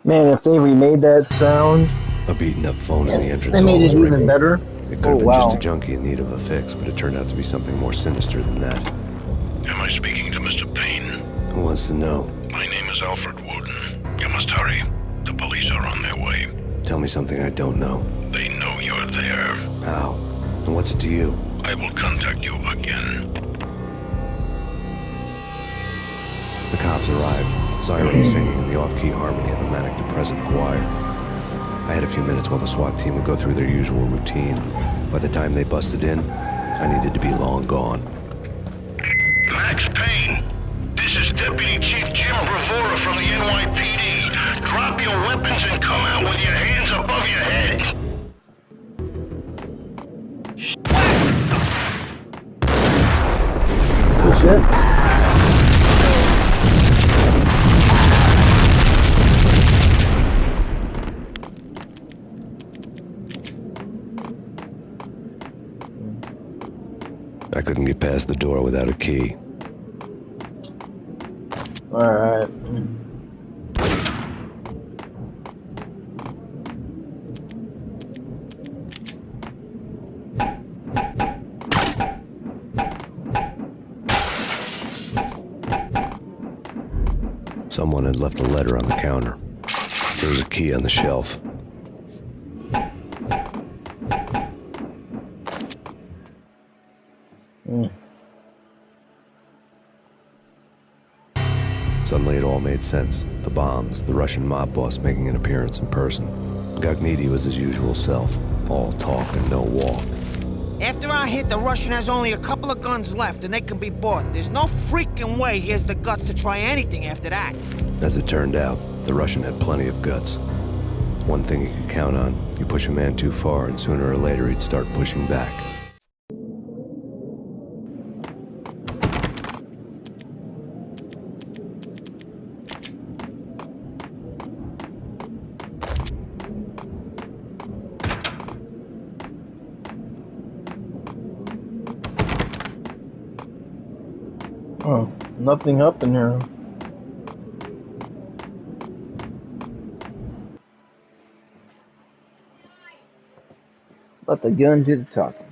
Man, if they remade that sound, A beaten-up phone in the entrance they made hall was it even ringing. better. It could Oh have been just a wow. junkie in need of a fix, but it turned out to be something more sinister than that. Am I speaking to Mr. Payne? Who wants to know? My name is Alfred Woden. You must hurry. The police are on their way. Tell me something I don't know. They know you're there. How? And what's it to you? I will contact you again. The cops arrived, sirens singing in the off-key harmony of a manic-depressive choir. I had a few minutes while the SWAT team would go through their usual routine. By the time they busted in, I needed to be long gone. Max Payne, this is Deputy Chief Jim Bravura from the NYPD. Drop your weapons and come out with your hands above your head. Good shit. I couldn't get past the door without a key. Alright. Someone had left a letter on the counter. There was a key on the shelf. Suddenly it all made sense. The bombs, the Russian mob boss making an appearance in person. Gagnidi was his usual self. All talk and no walk. After our hit, the Russian has only a couple of guns left, and they can be bought. There's no freaking way he has the guts to try anything after that. As it turned out, the Russian had plenty of guts. One thing you could count on, you push a man too far and sooner or later he'd start pushing back. Oh, nothing up in here. Let the gun do the talking.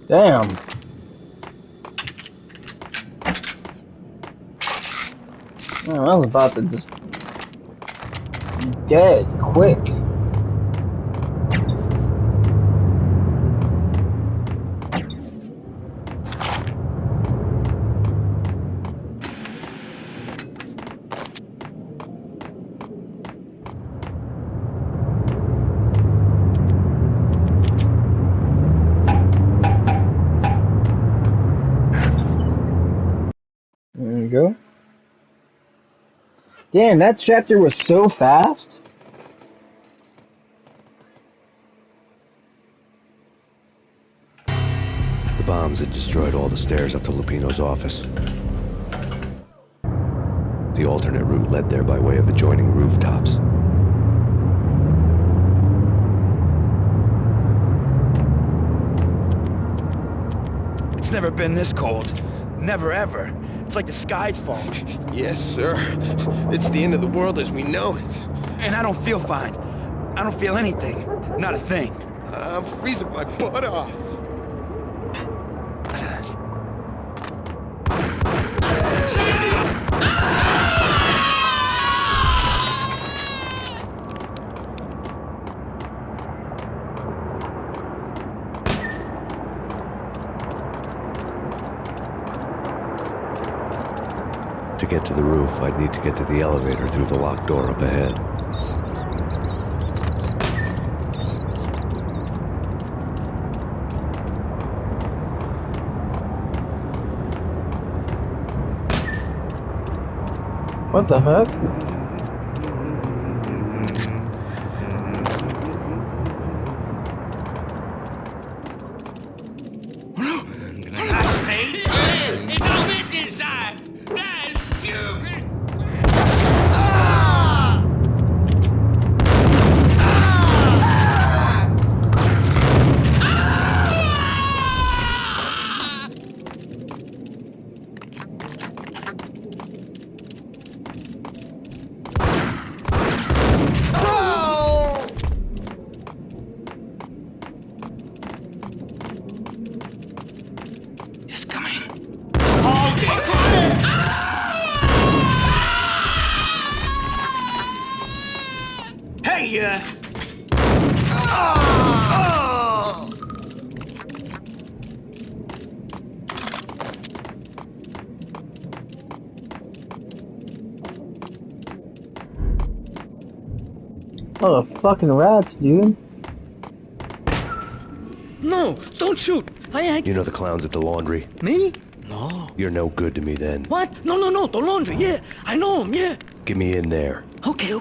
Damn. Oh, I was about to just be dead quick. There you go. Damn, that chapter was so fast. The bombs had destroyed all the stairs up to Lupino's office. The alternate route led there by way of adjoining rooftops. It's never been this cold. Never ever. It's like the sky's falling. Yes, sir. It's the end of the world as we know it. And I don't feel fine. I don't feel anything. Not a thing. I'm freezing my butt off. To get to the roof, I'd need to get to the elevator through the locked door up ahead. What the heck? It's all this inside! That's stupid! Hey, Oh, the fucking rats, dude. No, don't shoot. You know the clowns at the laundry? Me? No. You're no good to me then. What? No, the laundry, yeah. I know him, yeah. Get me in there. Okay.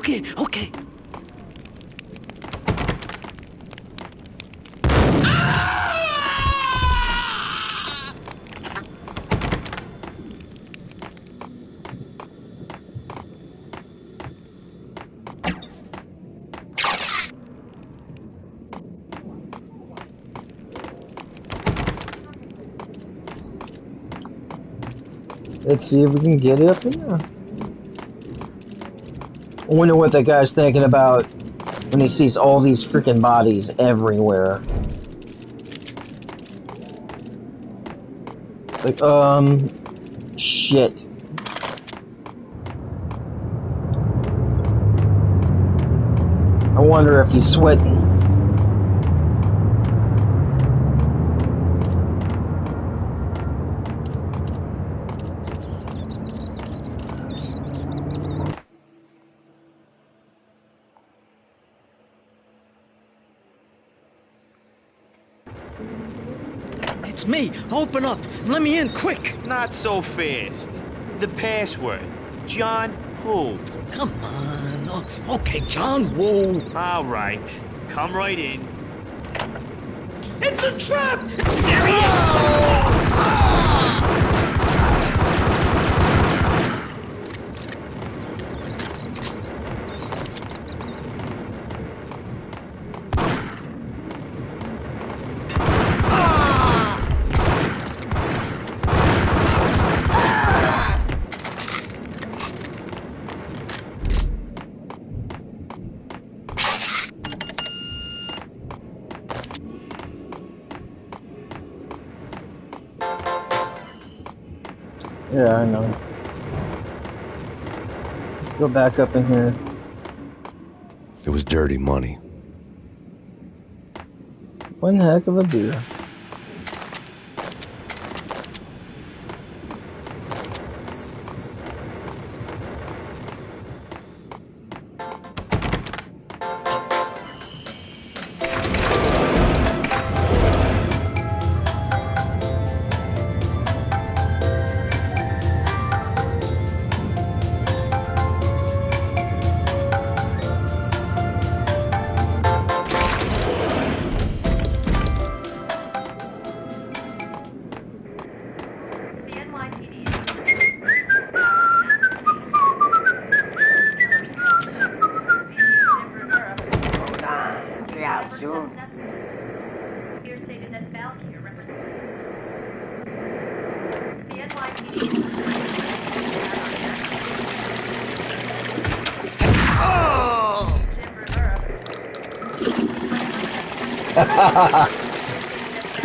Let's see if we can get it up in there. I wonder what that guy's thinking about when he sees all these freaking bodies everywhere. Like, shit. I wonder if he's sweating. It's me. Open up. Let me in, quick. Not so fast. The password. John who? Come on. Oh, okay, John Woo. All right. Come right in. It's a trap! There he is! Yeah, I know. Go back up in here. It was dirty money. One heck of a beer.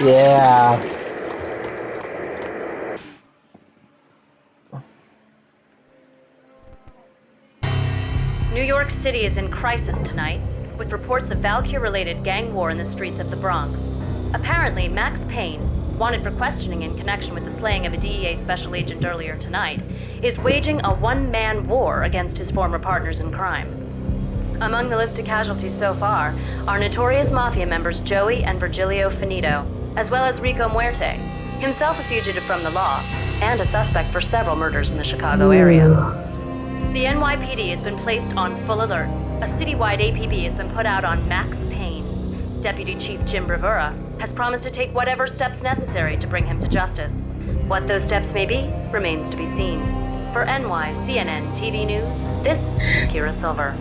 Yeah. New York City is in crisis tonight, with reports of Valkyrie-related gang war in the streets of the Bronx. Apparently, Max Payne, wanted for questioning in connection with the slaying of a DEA special agent earlier tonight, is waging a one-man war against his former partners in crime. Among the listed casualties so far are notorious mafia members Joey and Virgilio Finito, as well as Rico Muerte, himself a fugitive from the law, and a suspect for several murders in the Chicago area. The NYPD has been placed on full alert. A citywide APB has been put out on Max Payne. Deputy Chief Jim Bravura has promised to take whatever steps necessary to bring him to justice. What those steps may be remains to be seen. For NYCNN TV News, this is Kira Silver.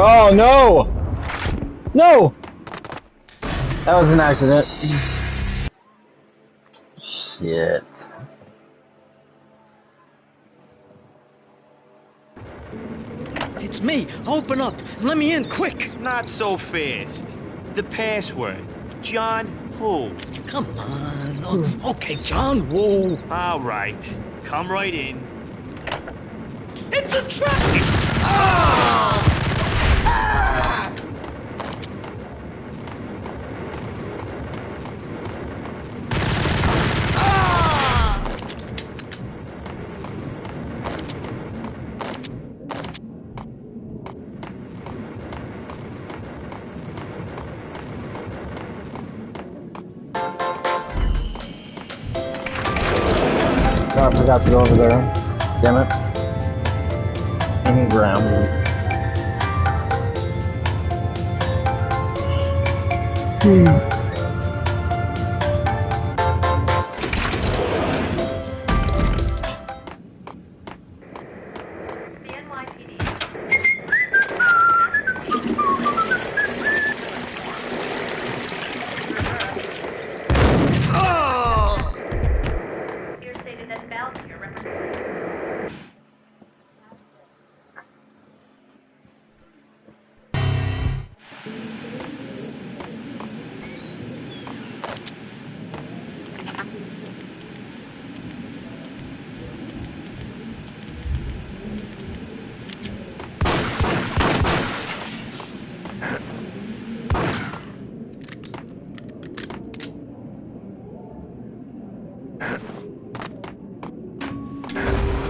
Oh no! No! That was an accident. Shit. It's me. Open up. Let me in, quick. Not so fast. The password. John who? Come on. Oh, okay, John Woo. All right. Come right in. It's a trap! Ah! Ah! Oh, I forgot to go over there. Damn it. I'm grounded.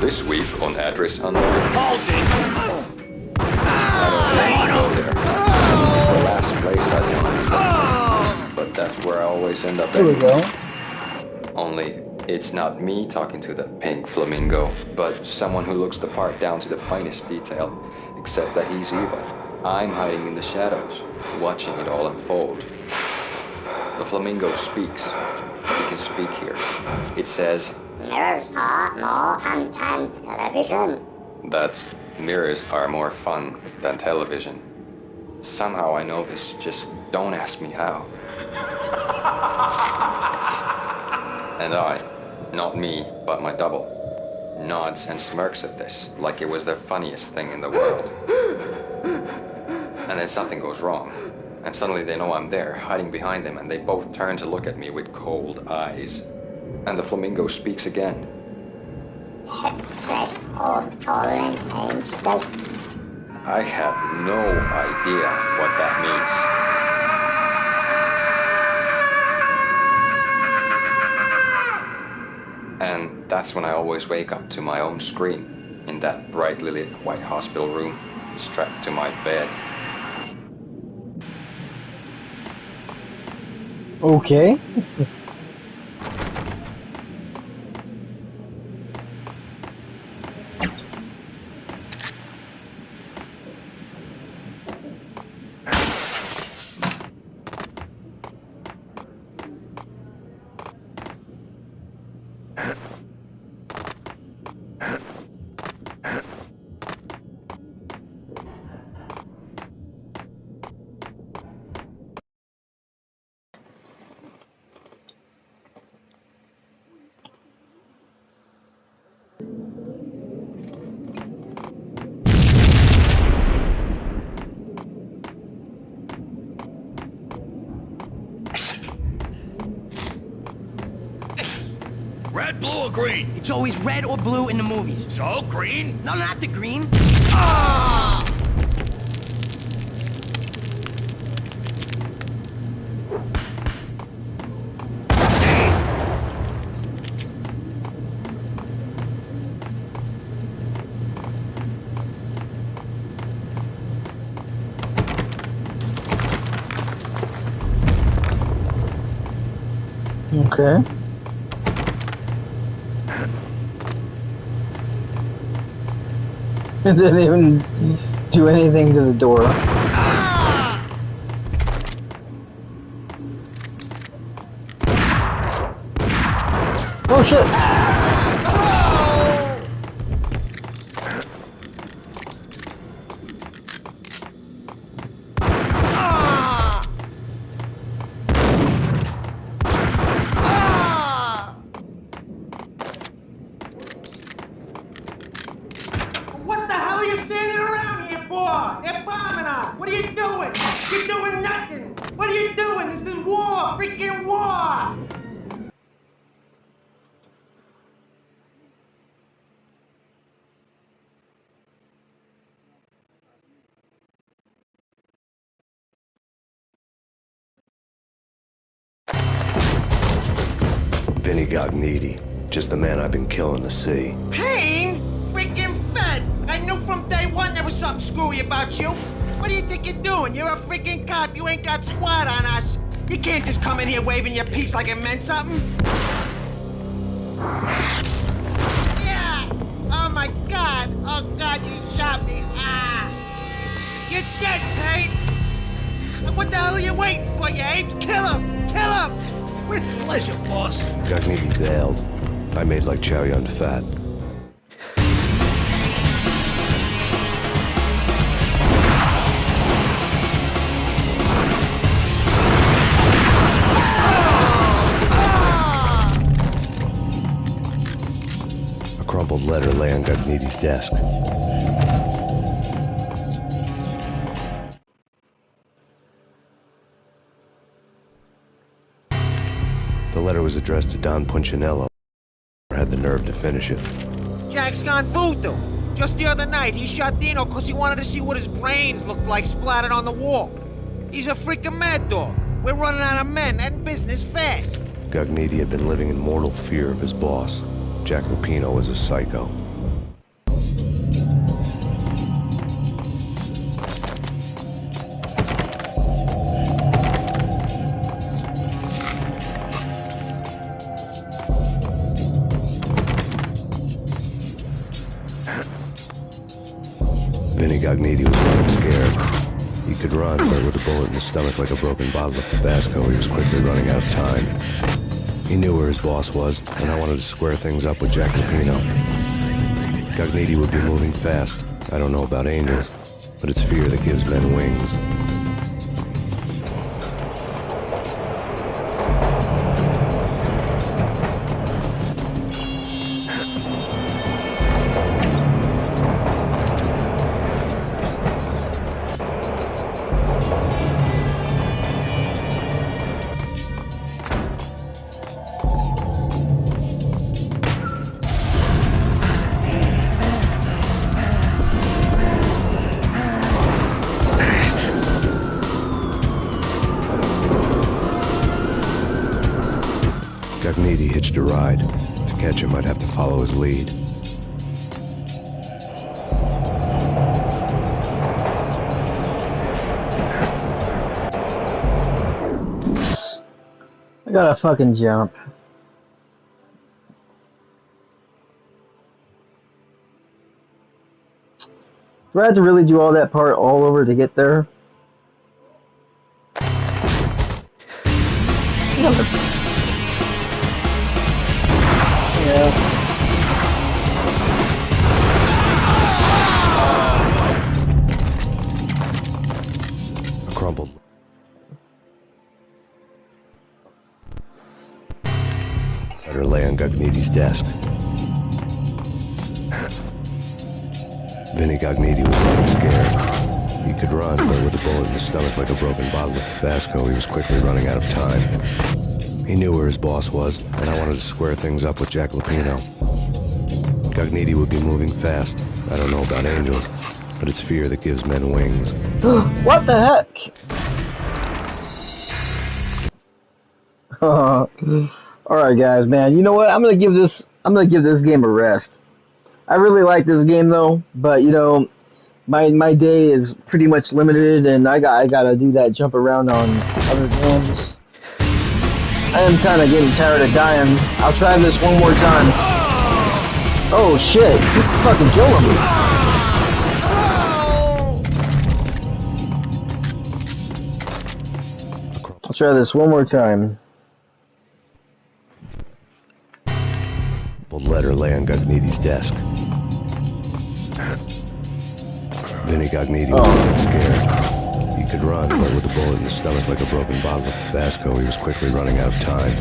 This week on Address Unknown. Hold it! I don't want to go there. It's the last place I want to go. But that's where I always end up. There we go. Only it's not me talking to the pink flamingo, but someone who looks the part down to the finest detail, except that he's evil. I'm hiding in the shadows, watching it all unfold. The flamingo speaks. He can speak here. It says, mirrors are more fun than television. That's mirrors are more fun than television. Somehow I know this, just don't ask me how. And I, not me, but my double, nods and smirks at this like it was the funniest thing in the world. And then something goes wrong, and suddenly they know I'm there, hiding behind them, and they both turn to look at me with cold eyes. And the flamingo speaks again. I have no idea what that means. And that's when I always wake up to my own scream in that brightly lit white hospital room, strapped to my bed. Okay. Red, blue, or green? It's always red or blue in the movies. So, green? No, not the green. Ah! Okay. It didn't even do anything to the door. Oh shit! What the hell are you standing around here for? They're bombing us. What are you doing? You're doing nothing. What are you doing? This is war. Freaking war. Vinny Gognitti, just the man I've been killing to see. Payne? Freaking fed. I knew from day one there was something screwy about you. What do you think you're doing? You're a freaking cop. You ain't got squat on us. You can't just come in here waving your piece like it meant something. Yeah. Oh my God. Oh God, you shot me. Ah. You're dead, Payne. What the hell are you waiting for, you apes? Kill him. Kill him. With pleasure, boss. Gognitti bailed. I made like Chow Yun Fat. A crumpled letter lay on Gognitti's desk. The letter was addressed to Don Punchinello. Had the nerve to finish it. Jack's gone voodoo. Just the other night, he shot Dino because he wanted to see what his brains looked like splattered on the wall. He's a freaking mad dog. We're running out of men and business fast. Gognitti had been living in mortal fear of his boss. Jack Lupino was a psycho. Vinny Gognitti was running scared. He could run, but with a bullet in his stomach like a broken bottle of Tabasco, he was quickly running out of time. He knew where his boss was, and I wanted to square things up with Jack Lupino. Gognitti would be moving fast. I don't know about angels, but it's fear that gives men wings. Gognitti hitched a ride. To catch him, I'd have to follow his lead. I gotta fucking jump. Do I have to really do all that part all over to get there? Yeah. A crumpled letter lay on Gagniti's desk. Vinny Gagniti was running scared. He could run, but with a bullet in his stomach like a broken bottle of Tabasco, he was quickly running out of time. He knew where his boss was, and I wanted to square things up with Jack Lupino. Gagniti would be moving fast. I don't know about angels, but it's fear that gives men wings. What the heck? Alright guys, man, you know what? I'm gonna give this game a rest. I really like this game though, but you know, my day is pretty much limited and I gotta do that jump around on other games. I am kinda getting tired of dying. I'll try this one more time. Oh shit, you fucking kill him. I'll try this one more time. A letter lay on Gagniti's desk. Vinny Gagniti was running scared. He could run, but with a bullet in his stomach like a broken bottle of Tabasco, he was quickly running out of time.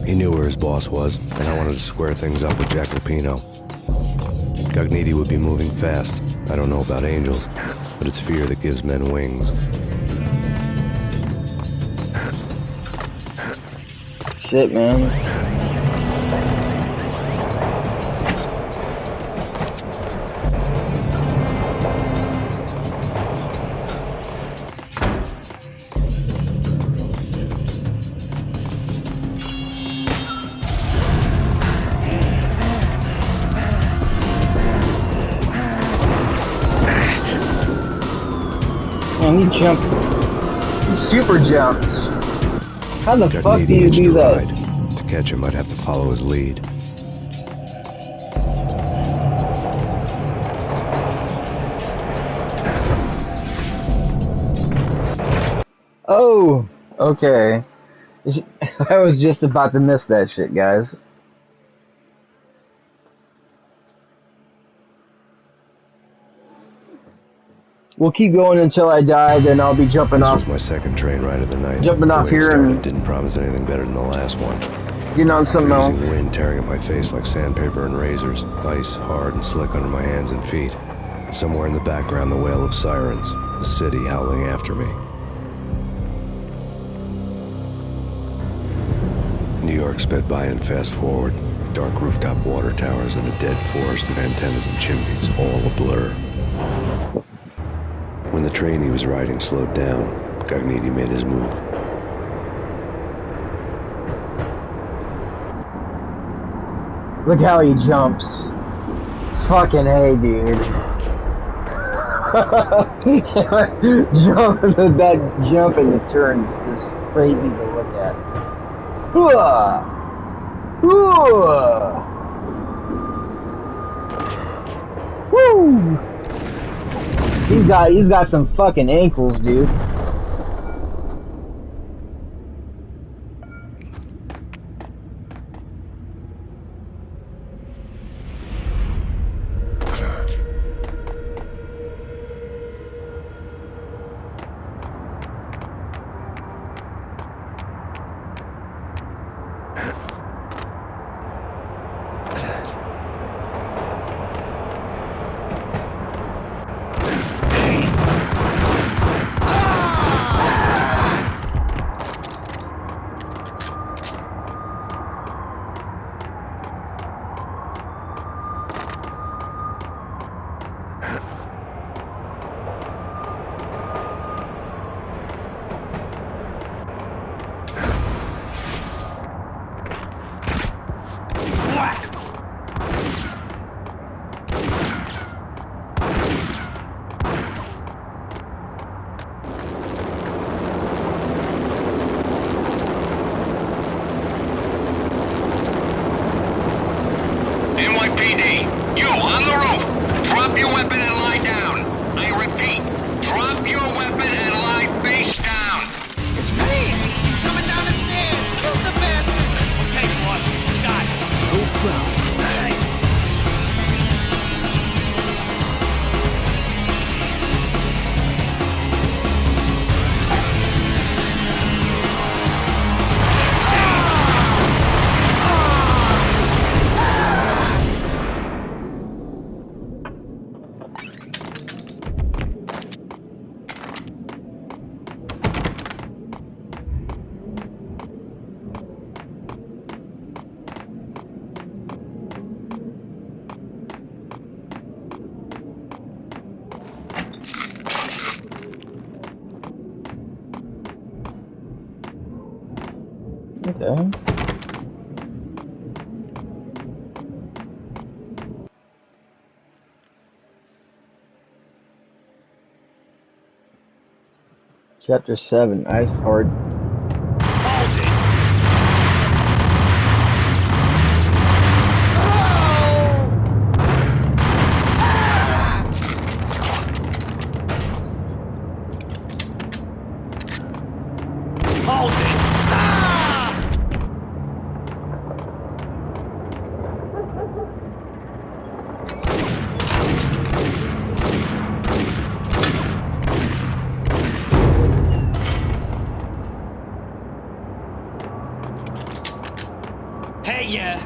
He knew where his boss was, and I wanted to square things up with Jack Lupino. Gagniti would be moving fast. I don't know about angels, but it's fear that gives men wings. Shit, man. Man, he jumped. He super jumped. How the fuck do you do that? To catch him, I'd have to follow his lead. Oh, okay. I was just about to miss that shit, guys. We'll keep going until I die, then I'll be jumping off. This was my second train ride of the night. Jumping off here and didn't promise anything better than the last one. Getting on something else. Freezing wind tearing at my face like sandpaper and razors. Ice hard and slick under my hands and feet. And somewhere in the background, the wail of sirens. The city howling after me. New York sped by in fast forward. Dark rooftop water towers and a dead forest of antennas and chimneys, all a blur. When the train he was riding slowed down, Gagniti made his move. Look how he jumps. Fucking hey, dude. That jump and the turn is just crazy to look at. Woo! He's got some fucking ankles, dude. NYPD, you on the roof. Drop your weapon and lie down. I repeat, drop your weapon and lie face down. It's Payne! He's coming down the stairs! Kill the bastard! Okay, boss, got it. Okay. Chapter 7, Ice Hard. Hey, yeah.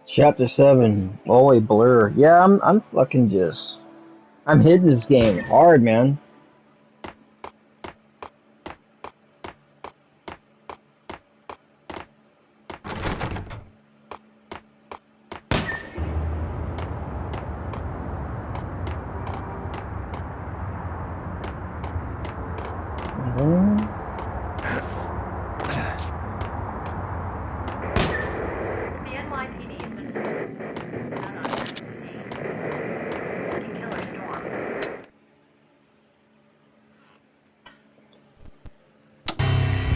Chapter 7, Always Blur. Yeah, I'm fucking just... I'm hitting this game hard, man.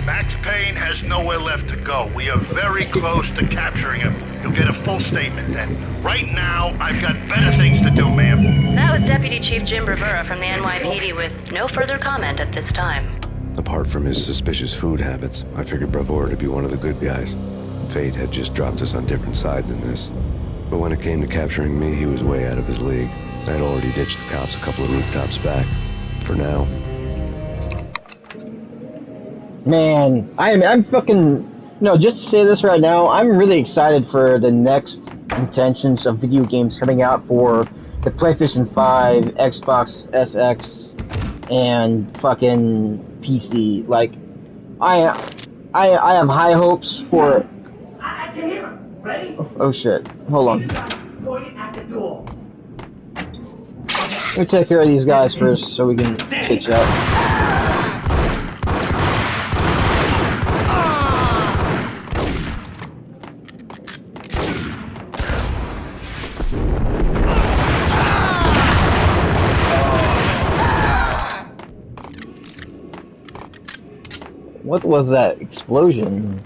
Max Payne has nowhere left to go. We are very close to capturing him. You'll get a full statement then. Right now, I've got better things to do, ma'am. That was Deputy Chief Jim Rivera from the NYPD with no further comment at this time. Apart from his suspicious food habits, I figured Bravura to be one of the good guys. Fate had just dropped us on different sides in this. But when it came to capturing me, he was way out of his league. I had already ditched the cops a couple of rooftops back. For now. Man, I'm fucking... No, just to say this right now, I'm really excited for the next intentions of video games coming out for the PlayStation 5, Xbox SX, and fucking PC. Like, I have high hopes for. I can hear him. Ready? Oh shit! Hold on. Point at the door. Let me take care of these guys first, so we can chit chat. What was that explosion?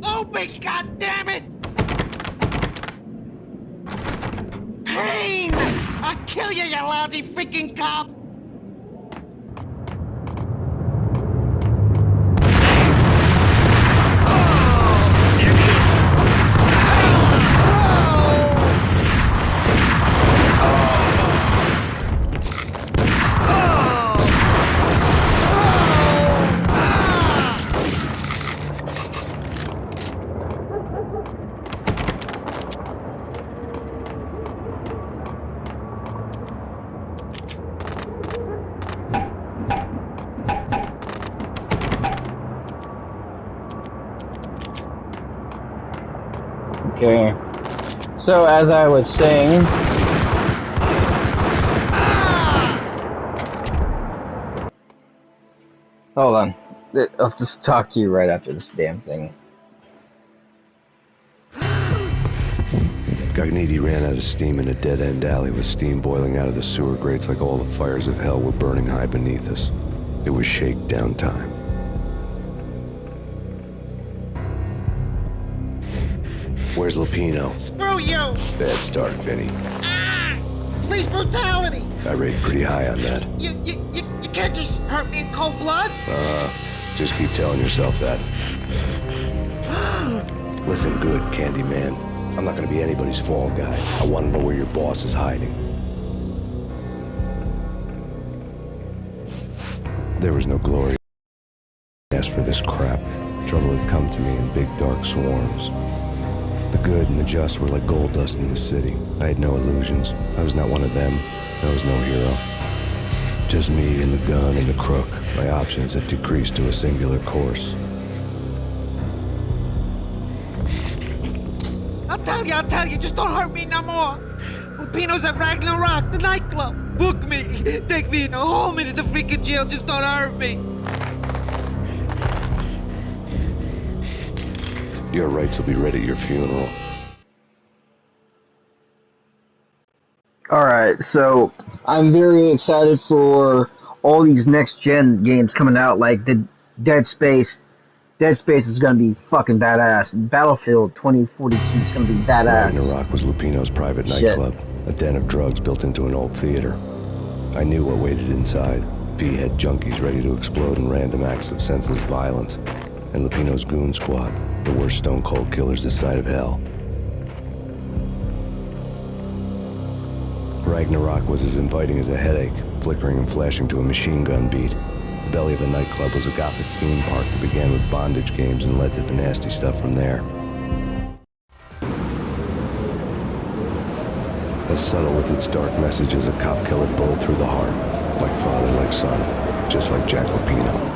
Open, goddammit! Payne! I'll kill you, you lousy freaking cop! Okay. So, as I was saying... Hold on. I'll just talk to you right after this damn thing. Gognitti ran out of steam in a dead-end alley with steam boiling out of the sewer grates like all the fires of hell were burning high beneath us. It was shakedown time. Where's Lupino? Screw you! Bad start, Vinny. Police brutality! I rate pretty high on that. You can't just hurt me in cold blood? Just keep telling yourself that. Listen good, Candyman. I'm not gonna be anybody's fall guy. I want to know where your boss is hiding. There was no glory. I asked for this crap. Trouble had come to me in big dark swarms. The good and the just were like gold dust in the city. I had no illusions. I was not one of them. I was no hero. Just me and the gun and the crook. My options had decreased to a singular course. I'll tell you, just don't hurt me no more. Lupino's at Ragnarok, the nightclub. Book me, take me in a home into the freaking jail, just don't hurt me. Your rights will be read at your funeral. Alright, so I'm very excited for all these next-gen games coming out, like the Dead Space. Dead Space is gonna be fucking badass. Battlefield 2042 is gonna be badass. Ragnarok was Lupino's private nightclub, a den of drugs built into an old theater. I knew what waited inside. V-head junkies ready to explode in random acts of senseless violence. And Lupino's goon squad, the worst stone-cold killers this side of hell. Ragnarok was as inviting as a headache, flickering and flashing to a machine gun beat. The belly of the nightclub was a gothic theme park that began with bondage games and led to the nasty stuff from there. As subtle with its dark message as a cop killer bullet through the heart. Like father, like son, just like Jack Lupino.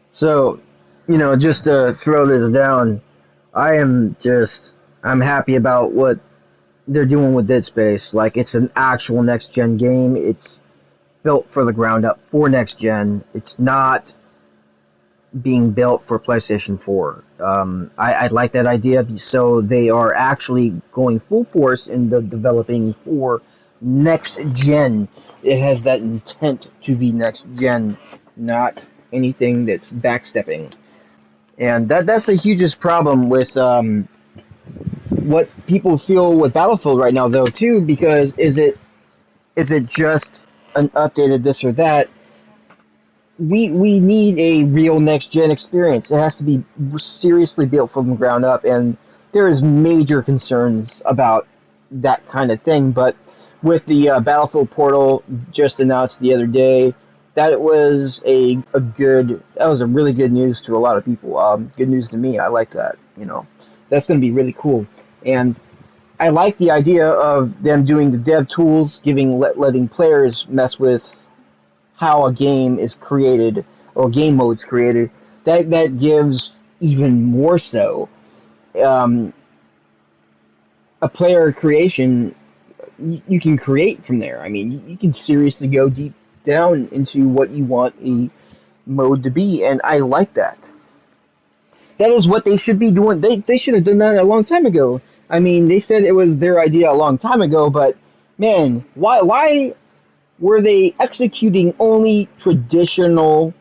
So, you know, just to throw this down, I'm happy about what they're doing with Dead Space. Like, it's an actual next-gen game. It's built for the ground up for next-gen. It's not being built for PlayStation 4. I like that idea, so they are actually going full force in the developing for next-gen. It has that intent to be next-gen, not anything that's backstepping. And that's the hugest problem with what people feel with Battlefield right now, though, too, because is it is it just an updated this or that? We need a real next gen experience. It has to be seriously built from the ground up, and there is major concerns about that kind of thing. But with the Battlefield Portal just announced the other day, that was a really good news to a lot of people. Good news to me. I like that. That's going to be really cool, and I like the idea of them doing the dev tools, letting players mess with how a game is created or game mode's created. That gives even more so a player creation. You can create from there. I mean, you can seriously go deep down into what you want a mode to be, and I like that. That is what they should be doing. They should have done that a long time ago. I mean, they said it was their idea a long time ago, but man, why were they executing only traditional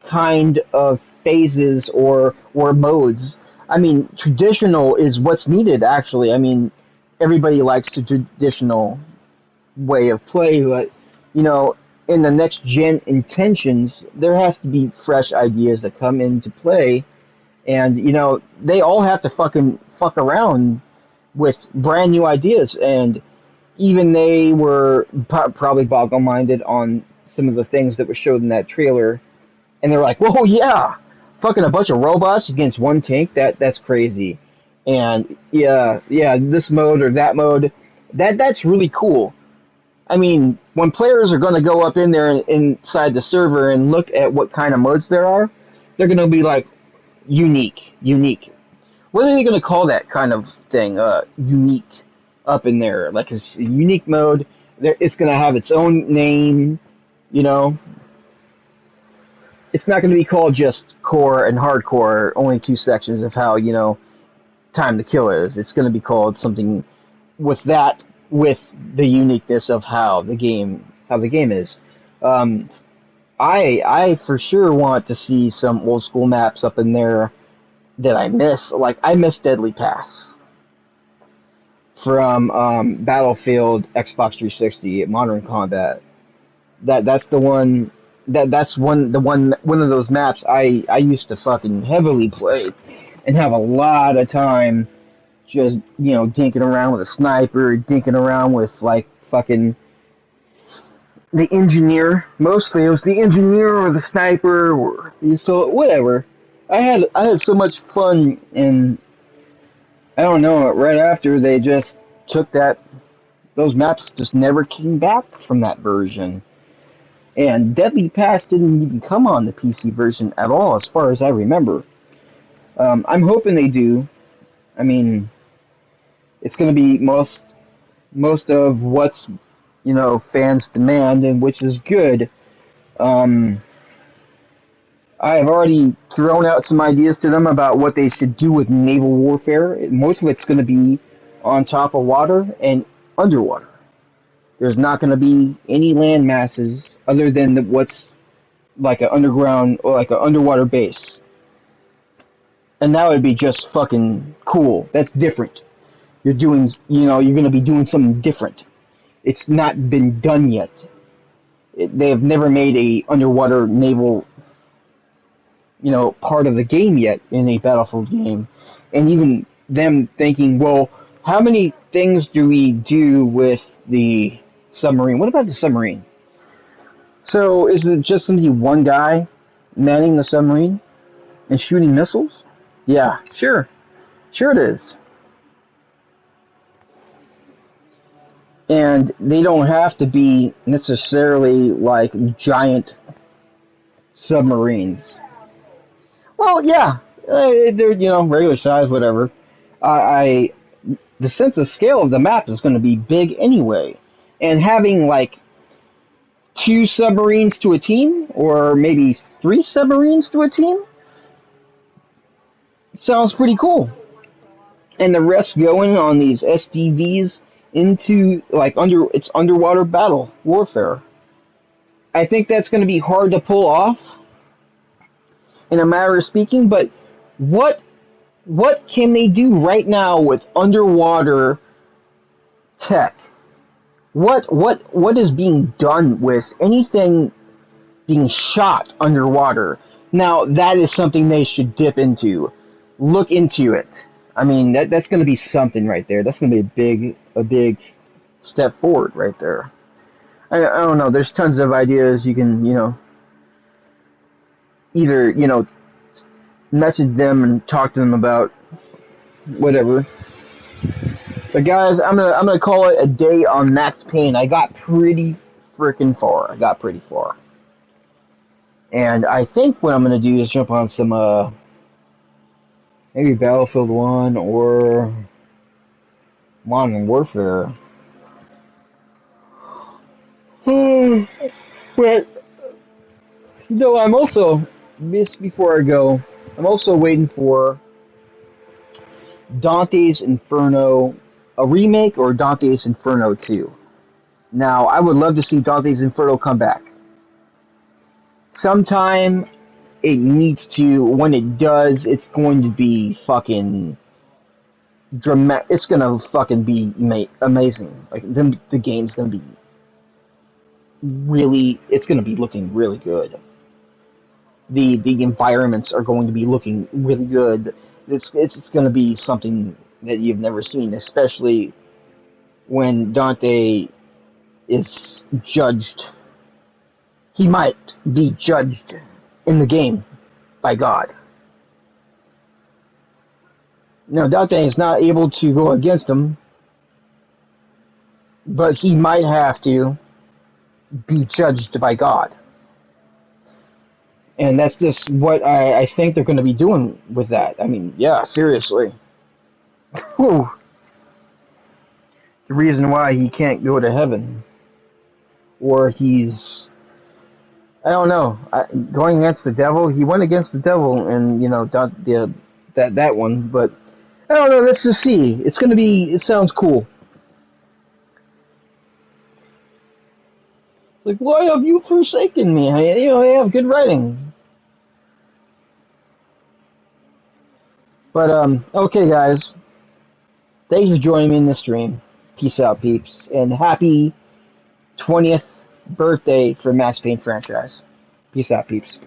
kind of phases or modes? I mean, traditional is what's needed, actually. I mean, everybody likes the traditional way of play, but, in the next gen intentions, there has to be fresh ideas that come into play, and, they all have to fuck around with brand new ideas, and even they were probably boggle-minded on some of the things that were showed in that trailer, and they're like, "Whoa, yeah, fucking a bunch of robots against one tank? That's crazy." And yeah, this mode or that mode, that's really cool. I mean, when players are going to go up in there inside the server and look at what kind of modes there are, they're going to be like, unique. What are they going to call that kind of thing? Unique. Up in there, like it's a unique mode. It's going to have its own name, It's not going to be called just core and hardcore, only two sections of how, time to kill is. It's going to be called something with the uniqueness of how the game is. I for sure want to see some old school maps up in there that I miss. Like, I miss Deadly Pass from Battlefield, Xbox 360, Modern Combat. That's the one. That's one of those maps I used to fucking heavily play, and have a lot of time just dinking around with a sniper, dinking around with like fucking the engineer. Mostly it was the engineer or the sniper or so whatever. I had so much fun, and I don't know, right after they just took those maps just never came back from that version. And Deadly Pass didn't even come on the PC version at all, as far as I remember. I'm hoping they do. I mean, it's going to be most of what's, fans demand, and which is good. I have already thrown out some ideas to them about what they should do with naval warfare. Most of it's going to be on top of water and underwater. There's not going to be any land masses other than what's like an underground or like an underwater base. And that would be just fucking cool. That's different. You're doing, you're going to be doing something different. It's not been done yet. They have never made a underwater naval part of the game yet in a Battlefield game. And even them thinking, well, how many things do we do with the submarine? What about the submarine? So is it just going to be one guy manning the submarine and shooting missiles? Yeah, sure. Sure it is. And they don't have to be necessarily like giant submarines. Well, yeah, they're regular size, whatever. The sense of scale of the map is going to be big anyway, and having like 2 submarines to a team, or maybe 3 submarines to a team, sounds pretty cool. And the rest going on these SDVs into like it's underwater battle warfare. I think that's going to be hard to pull off, in a matter of speaking, but what can they do right now with underwater tech? what is being done with anything being shot underwater? Now that is something they should dip into, look into it. I mean that's going to be something right there. That's going to be a big step forward right there. I don't know. There's tons of ideas you can either message them and talk to them about whatever. But guys, I'm gonna call it a day on Max Payne. I got pretty freaking far. And I think what I'm gonna do is jump on some maybe Battlefield 1 or Modern Warfare. But no, I'm also before I go, I'm also waiting for Dante's Inferno, a remake, or Dante's Inferno 2. Now, I would love to see Dante's Inferno come back. Sometime it needs to, when it does, it's going to be fucking dramatic. It's gonna fucking be amazing. Like, the game's gonna be really, it's gonna be looking really good. The environments are going to be looking really good. It's going to be something that you've never seen, especially when Dante is judged. He might be judged in the game by God. Now, Dante is not able to go against him, but he might have to be judged by God. And that's just what I think they're going to be doing with that. I mean, yeah, seriously. Whew. The reason why he can't go to heaven. Or he's... I don't know. Going against the devil, he went against the devil and, that one. But, I don't know, let's just see. It's going to be... It sounds cool. Like, why have you forsaken me? I have good writing. But, okay, guys. Thanks for joining me in the stream. Peace out, peeps. And happy 20th birthday for Max Payne franchise. Peace out, peeps.